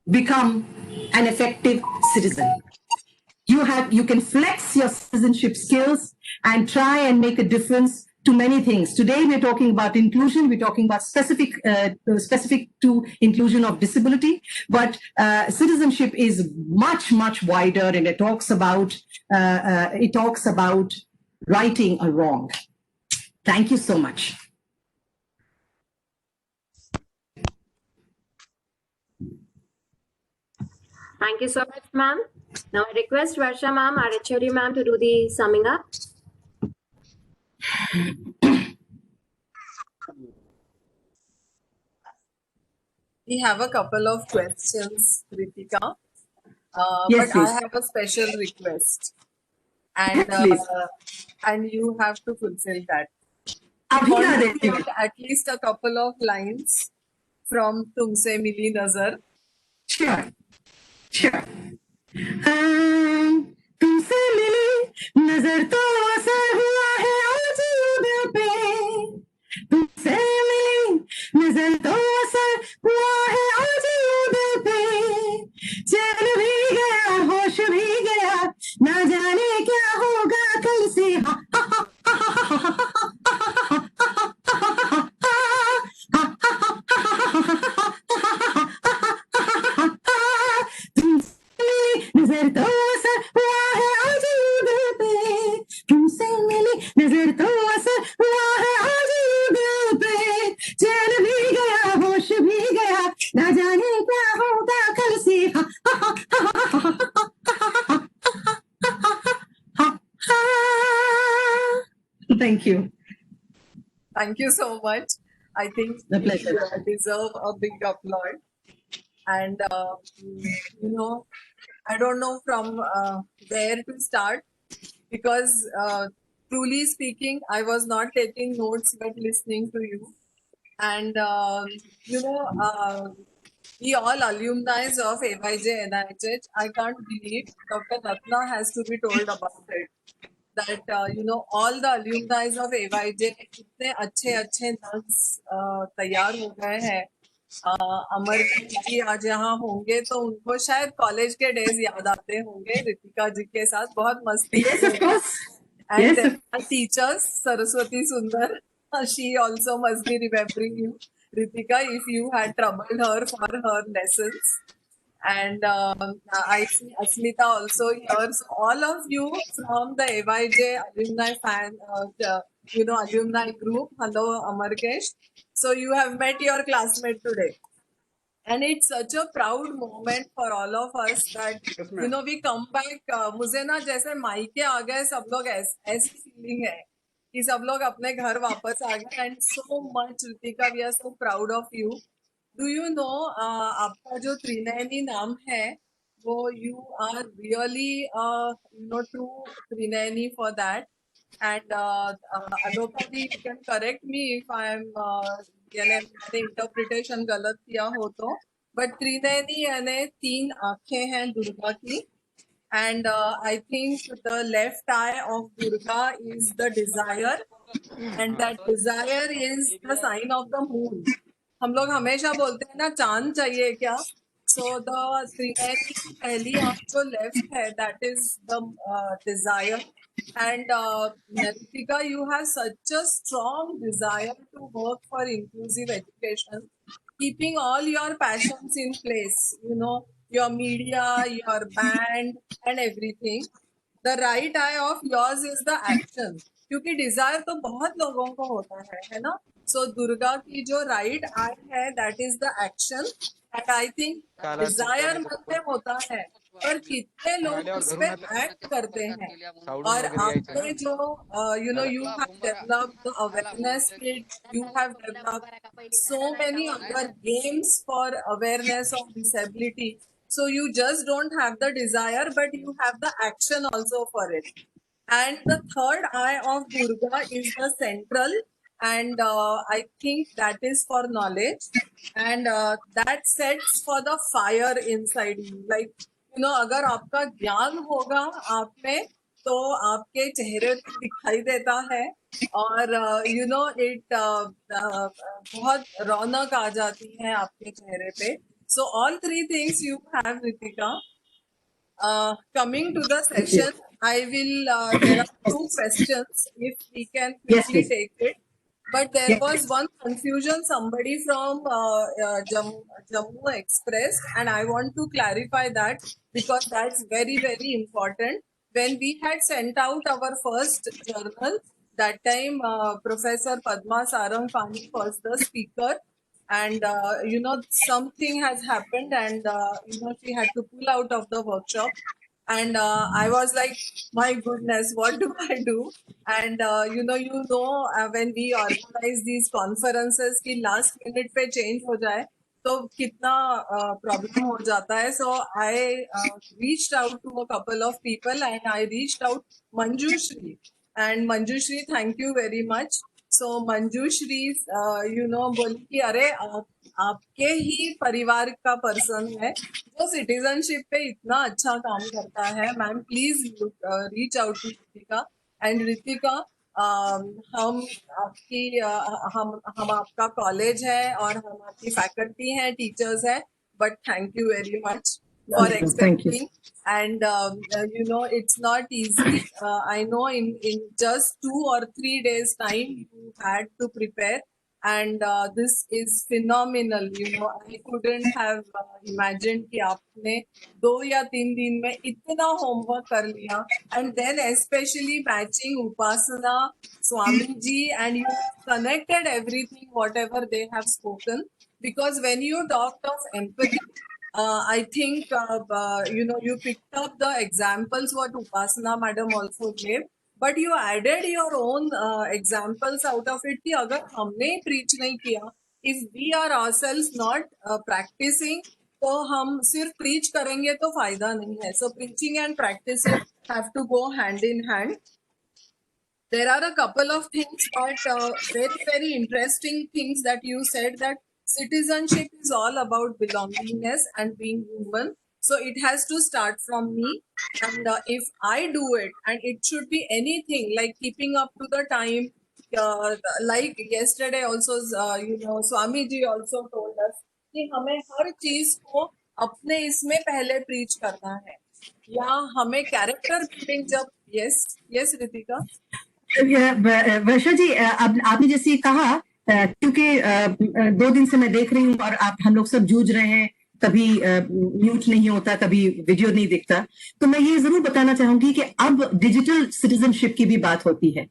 become an effective citizen. You can flex your citizenship skills and try and make a difference to many things. Today we're talking about inclusion. We're talking about specific to inclusion of disability, but citizenship is much wider, and it talks about righting a wrong. Thank you so much. Thank you so much, ma'am. Now I request Varsha ma'am, our HOD ma'am, to do the summing up. We have a couple of questions, Ritika, Yes, but I please. have a special request, and Please. and you have to fulfill that. Abhi I na want to deti read at least a couple of lines from Tumse Mili Nazar. Sure. तुमसे मिली नजर तो असर हुआ है आज दिल पे, तुमसे मिली नजर तो असर हुआ है आज दिल पे, चैन भी गया होश भी गया, ना जाने क्या होगा कल से। नजर तो असर हुआ है आज दिल पे, तुमसे मिली नजर तो असर हुआ है आज दिल पे, चैन भी गया होश भी गया, ना जाने क्या होगा कल से। Thank you. Thank you so much. I think The pleasure. you deserve a big applause. And I don't know from where to start, because truly speaking, I was not taking notes but listening to you. And we all alumni of AYJNIHD. I can't believe Dr. Ratna has to be told about it. That all the alumni of AYJ इतने अच्छे nuns तैयार हो गए हैं. अमर जी आज यहाँ होंगे तो उनको शायद कॉलेज के डेज याद आते होंगे रितिका जी के साथ, बहुत मस्ती. Yes, of course. And Yes. teachers, Saraswati Sundar, she also must be remembering you, Ritika, if you had troubled her for her lessons. And I see Asmita also here. So all of you from the AYJ alumni alumni group. Hello, Amarkesh. So you have met your classmate today. And it's such a proud moment for all of us that, we come back. मुझे ना जैसे मायके आ गए सब लोग, ऐसी feeling है कि सब लोग अपने घर वापस आ गए. And so much, Ritika, we are so proud of you. Do you know आपका जो त्रिनयनी नाम है, वो you are really true Trinayani for that. And Aloka ji, you can correct me if I am मैंने interpretation गलत किया हो तो, but त्रिनयनी यानी तीन आंखें हैं दुर्गा की. And I think the left eye of Durga is the desire, and that desire is the sign of the moon. हम लोग हमेशा बोलते हैं ना चांद चाहिए क्या. So the त्रिनयनी की पहली आंख जो left है, that is the desire. And Ritika, you have such a strong desire to work for inclusive education, keeping all your passions in place, your media, your band and everything. The right eye of yours is the action, क्योंकि desire तो बहुत लोगों को होता है ना. So Durga की जो right eye है, that is the action. And I think desire मन में होता है, पर कितने लोग उस पे एक्ट करते हैं. और आपने जो you have developed the awareness kit, you have developed so many other games for awareness of disability. So you just don't have the desire, but you have the action also for it. And the third eye of Durga is the central, and I think that is for knowledge, and that sets for the fire inside you. Like, अगर आपका ज्ञान होगा आप में, तो आपके चेहरे पे दिखाई देता है, और इट बहुत रौनक आ जाती है आपके चेहरे पे. So all three things you have, Ritika. Coming to the session, I will, there are two questions, if we can Yes, quickly please. take it. But there Yes. was one confusion somebody from Jammu expressed, and I want to clarify that because that's very, very important. When we had sent out our first journal, that time Professor Padma Sarangpani was the speaker, and something has happened, and she had to pull out of the workshop, and I was like, my goodness, what do I do? And when we organize these conferences ki last minute पे change हो जाए तो कितना problem हो जाता है. So I reached out to a couple of people, and I reached out Manjushri, and Manjushri, thank you very much. So Manjushri बोली कि अरे आपके ही परिवार का पर्सन है जो सिटीजनशिप पे इतना अच्छा काम करता है. Ma'am please reach out to Ritika. And Ritika, हम आपका कॉलेज है और हम आपकी फैकल्टी हैं, टीचर्स हैं, but thank you very much for accepting. And it's not easy. I know in just 2 or 3 days time you had to prepare, and this is phenomenal. I couldn't have imagined कि आपने 2 या 3 दिन में इतना homework कर लिया, and then especially matching Upasana, Swami ji, and you connected everything whatever they have spoken, because when you talked of empathy, I think you picked up the examples what Upasana madam also gave, but you added your own examples out of it कि अगर हमने preach नहीं किया, if we are ourselves not practicing, तो हम सिर्फ preach करेंगे तो फायदा नहीं है. So preaching and practicing have to go hand in hand. There are a couple of things, but very, very interesting things that you said, that citizenship is all about belongingness and being human. So it has to start from me. And if I do it, and it should be anything like keeping up to the time, like yesterday also, Swami ji also told us कि हमें हर चीज को अपने इसमें पहले preach करना है, या हमें कैरेक्टर बिल्डिंग जब यस रितिका. वर्षा जी, अब आपने जैसे कहा, क्योंकि 2 दिन से मैं देख रही हूँ और आप हम लोग सब जूझ रहे हैं, कभी म्यूट नहीं होता, कभी वीडियो नहीं दिखता, तो मैं ये जरूर बताना चाहूंगी कि अब डिजिटल सिटीजनशिप की भी बात होती है.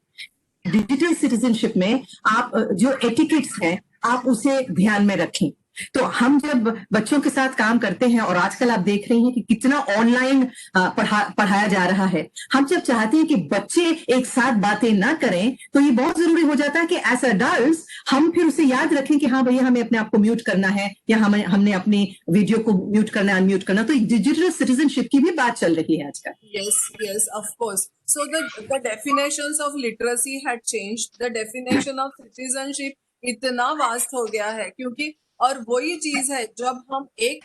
डिजिटल सिटीजनशिप में आप जो एटिकेट्स हैं आप उसे ध्यान में रखें. तो हम जब बच्चों के साथ काम करते हैं, और आजकल आप देख रही हैं कि कितना ऑनलाइन पढ़ाया जा रहा है, हम जब चाहते हैं कि बच्चे एक साथ बातें ना करें, तो ये बहुत जरूरी हो जाता है कि एज अडल्ट्स हम फिर उसे याद रखें कि हाँ भैया हमें अपने आप को म्यूट करना है, या हमने अपनी वीडियो को म्यूट करना है, अनम्यूट करना. तो डिजिटल सिटीजनशिप की भी बात चल रही है आजकल. Yes, of course. So the definitions of literacy had changed. The definition of citizenship इतना वास्ट हो गया है, क्योंकि और वही चीज है, जब हम एक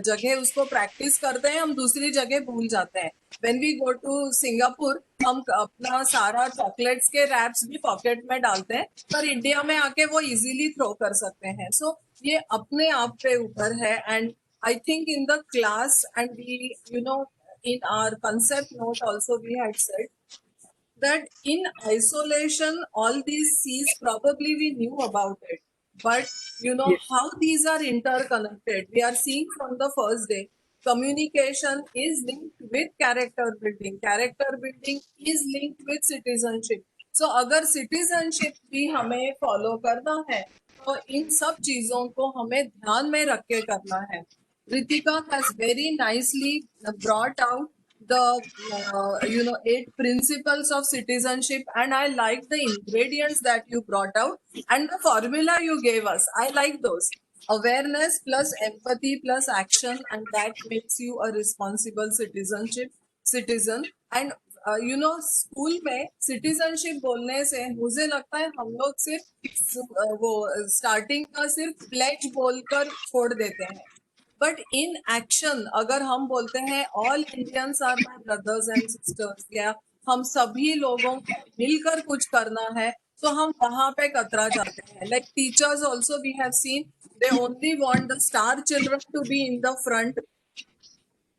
जगह उसको प्रैक्टिस करते हैं, हम दूसरी जगह भूल जाते हैं. When we go to Singapore, हम अपना सारा चॉकलेट्स के रैप्स भी पॉकेट में डालते हैं, पर इंडिया में आके वो इजीली थ्रो कर सकते हैं. सो ये अपने आप पे ऊपर है. And I think in the class, and we in our concept note also we had said that in isolation all these C's probably we knew about it, but how these are interconnected, we are seeing from the first day. Communication is linked with character building is linked with citizenship. So अगर citizenship भी हमें follow करना है, तो इन सब चीजों को हमें ध्यान में रख के करना है. Ritika has very nicely brought out the 8 principles of citizenship, and I like the ingredients that you brought out and the formula you gave us. I like those. Awareness plus empathy plus action, and that makes you a responsible citizen. And school में citizenship बोलने से मुझे लगता है हम लोग सिर्फ वो स्टार्टिंग का सिर्फ प्लेज बोलकर छोड़ देते हैं, बट इन एक्शन अगर हम बोलते हैं all Indians are my brothers and sisters, या हम सभी लोगों को मिलकर कुछ करना है, तो हम वहां पे कतरा जाते हैं. Like teachers also we have seen they only want the star children to be in the front.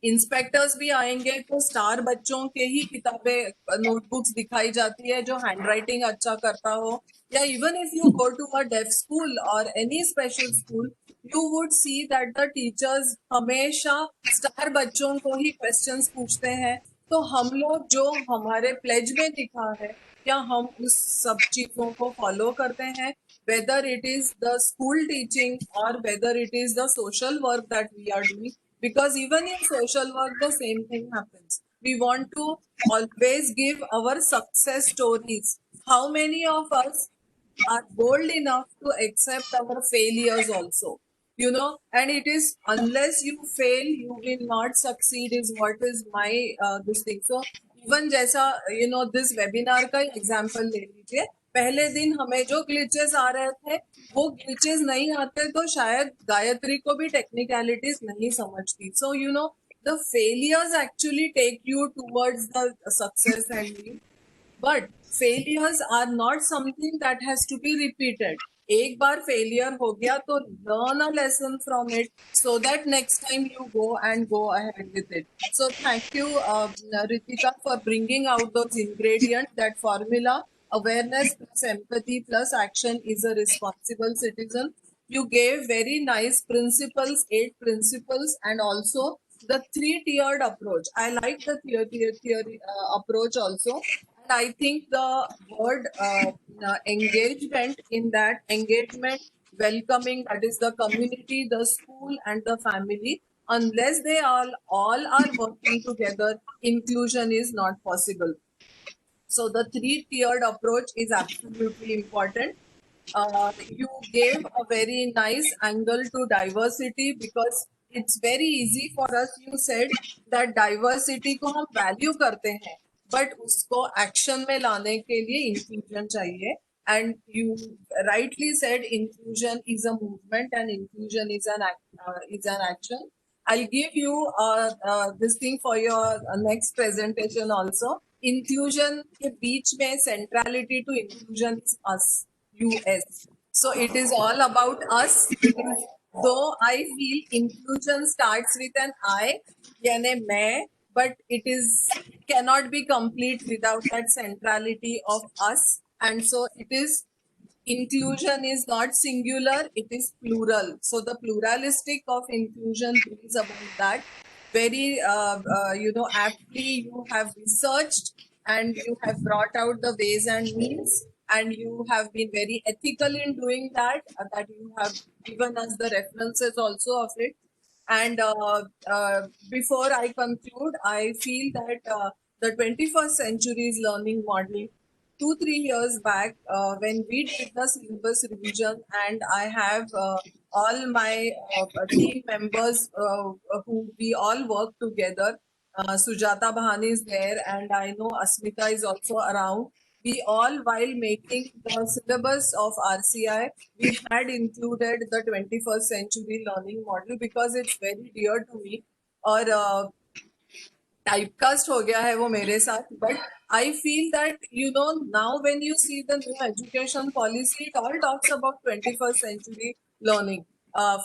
Inspectors भी आएंगे तो स्टार बच्चों के ही किताबें नोटबुक्स दिखाई जाती है जो हैंडराइटिंग अच्छा करता हो. या even if you go to a deaf school और any special school, you would see that the teachers हमेशा स्टार बच्चों को ही क्वेश्चंस पूछते हैं. तो हम लोग जो हमारे प्लेज में लिखा है, क्या हम उस सब चीजों को फॉलो करते हैं, whether it is the school teaching और whether it is the social work that we are doing. Because even in social work, the same thing happens. We want to always give our success stories. How many of us are bold enough to accept our failures also? And it is unless you fail, you will not succeed, is what is my this thing. So even जैसा this webinar का example ले लीजिए, पहले दिन हमें जो glitches आ रहे थे वो ग्लिचेस नहीं आते तो शायद गायत्री को भी टेक्निकलिटीज नहीं समझती. So the failures actually take you towards the success and but failures are not something that has to be repeated. एक बार फेलियर हो गया तो learn a lesson from it so that next time you go ahead with it. So thank you Ritika for bringing out those ingredients, that formula. Awareness plus empathy plus action is a responsible citizen. You gave very nice principles, 8 principles, and also the 3-tiered approach. I like the theory approach also. And I think the word engagement, in that engagement, welcoming, that is the community, the school, and the family. Unless they all are working together, inclusion is not possible. So the 3-tiered approach is absolutely important. You gave a very nice angle to diversity because it's very easy for us. You said that diversity को हम value करते हैं, but उसको action में लाने के लिए inclusion चाहिए. And you rightly said inclusion is a movement and inclusion is an action. I'll give you this thing for your next presentation also. Inclusion के बीच में centrality to inclusion is us, US. So it is all about us. Though I feel inclusion starts with an I, यानी मैं, but it cannot be complete without that centrality of us. And so it is, inclusion is not singular, it is plural. So the pluralistic of inclusion brings about that. Very aptly you have researched and you have brought out the ways and means, and you have been very ethical in doing that, that you have given us the references also of it. And before I conclude, I feel that the 21st century's learning model, 2-3 years back, when we did the syllabus revision, and I have all my team members who we all work together. Sujata Bahani is there, and I know Asmita is also around. We all, while making the syllabus of RCI, we had included the 21st century learning model because it's very dear to me. और typecast हो गया है वो मेरे साथ. But I feel that now when you see the new education policy, it all talks about 21st century learning.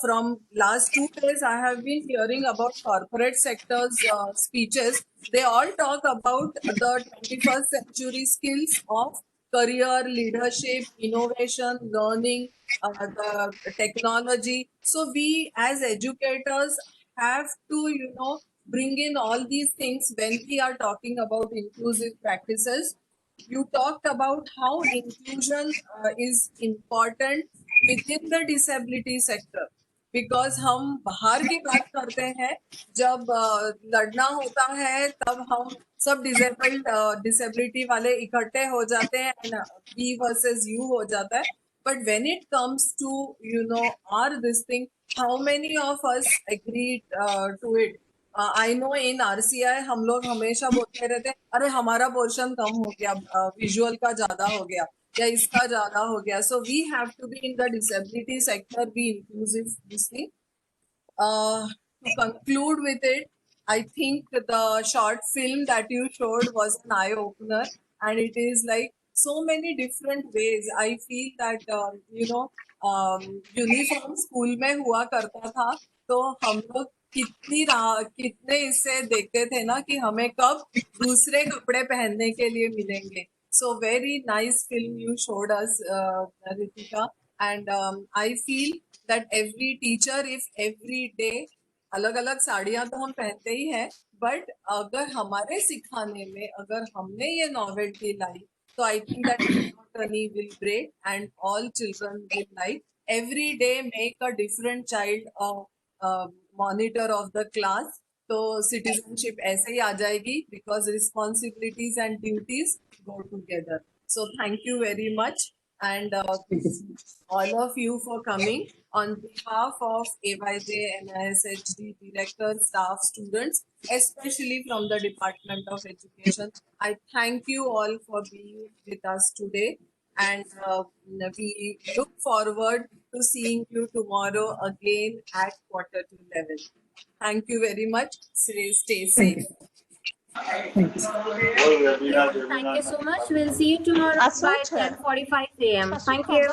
From last 2 days, I have been hearing about corporate sectors speeches. They all talk about the 21st century skills of career, leadership, innovation, learning, the technology. So we as educators have to, bring in all these things when we are talking about inclusive practices. You talked about how inclusion is important within the disability sector. Because हम बाहर की बात करते हैं, जब लड़ना होता है तब हम सब डिसेबिलिटी वाले इकट्ठे हो जाते हैं एंड वी वर्सेस यू हो जाता है. But when it comes to our this thing, how many of us agreed to it? I know in RCI हम लोग हमेशा बोलते रहते हैं, अरे हमारा पोर्शन कम हो गया, विजुअल का ज्यादा हो गया या इसका ज्यादा हो गया. So we have to be in the disability sector, be inclusive this thing. To conclude with it, I think the short film that you showed was an eye opener, and it is like so many different ways. I feel that uniform school में हुआ करता था, तो हम लोग कितने इससे देखते थे ना कि हमें कब दूसरे कपड़े पहनने के लिए मिलेंगे. So very nice film you showed us, Ritika, and I feel that every teacher, if every day अलग अलग साड़ियां तो हम पहनते ही हैं, बट अगर हमारे सिखाने में अगर हमने ये नॉवेल्टी लाई, तो I think that monotony will break and all children will like every day make a different child a monitor of the class. तो citizenship ऐसे ही आ जाएगी, because responsibilities and duties go together. So thank you very much, and all of you for coming. On behalf of AYJNISHD director, staff, students, especially from the Department of Education, I thank you all for being with us today, and we look forward to seeing you tomorrow again at 11:45. Thank you very much. Stay safe. Thank you so much. We'll see you tomorrow by 10:45 a.m. Thank you.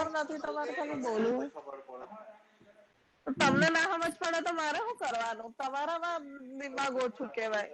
તમને ના સમજ પડે તો મારે શું કરવાનું? તમારામાં દિમાગ ઓછું કહેવાય.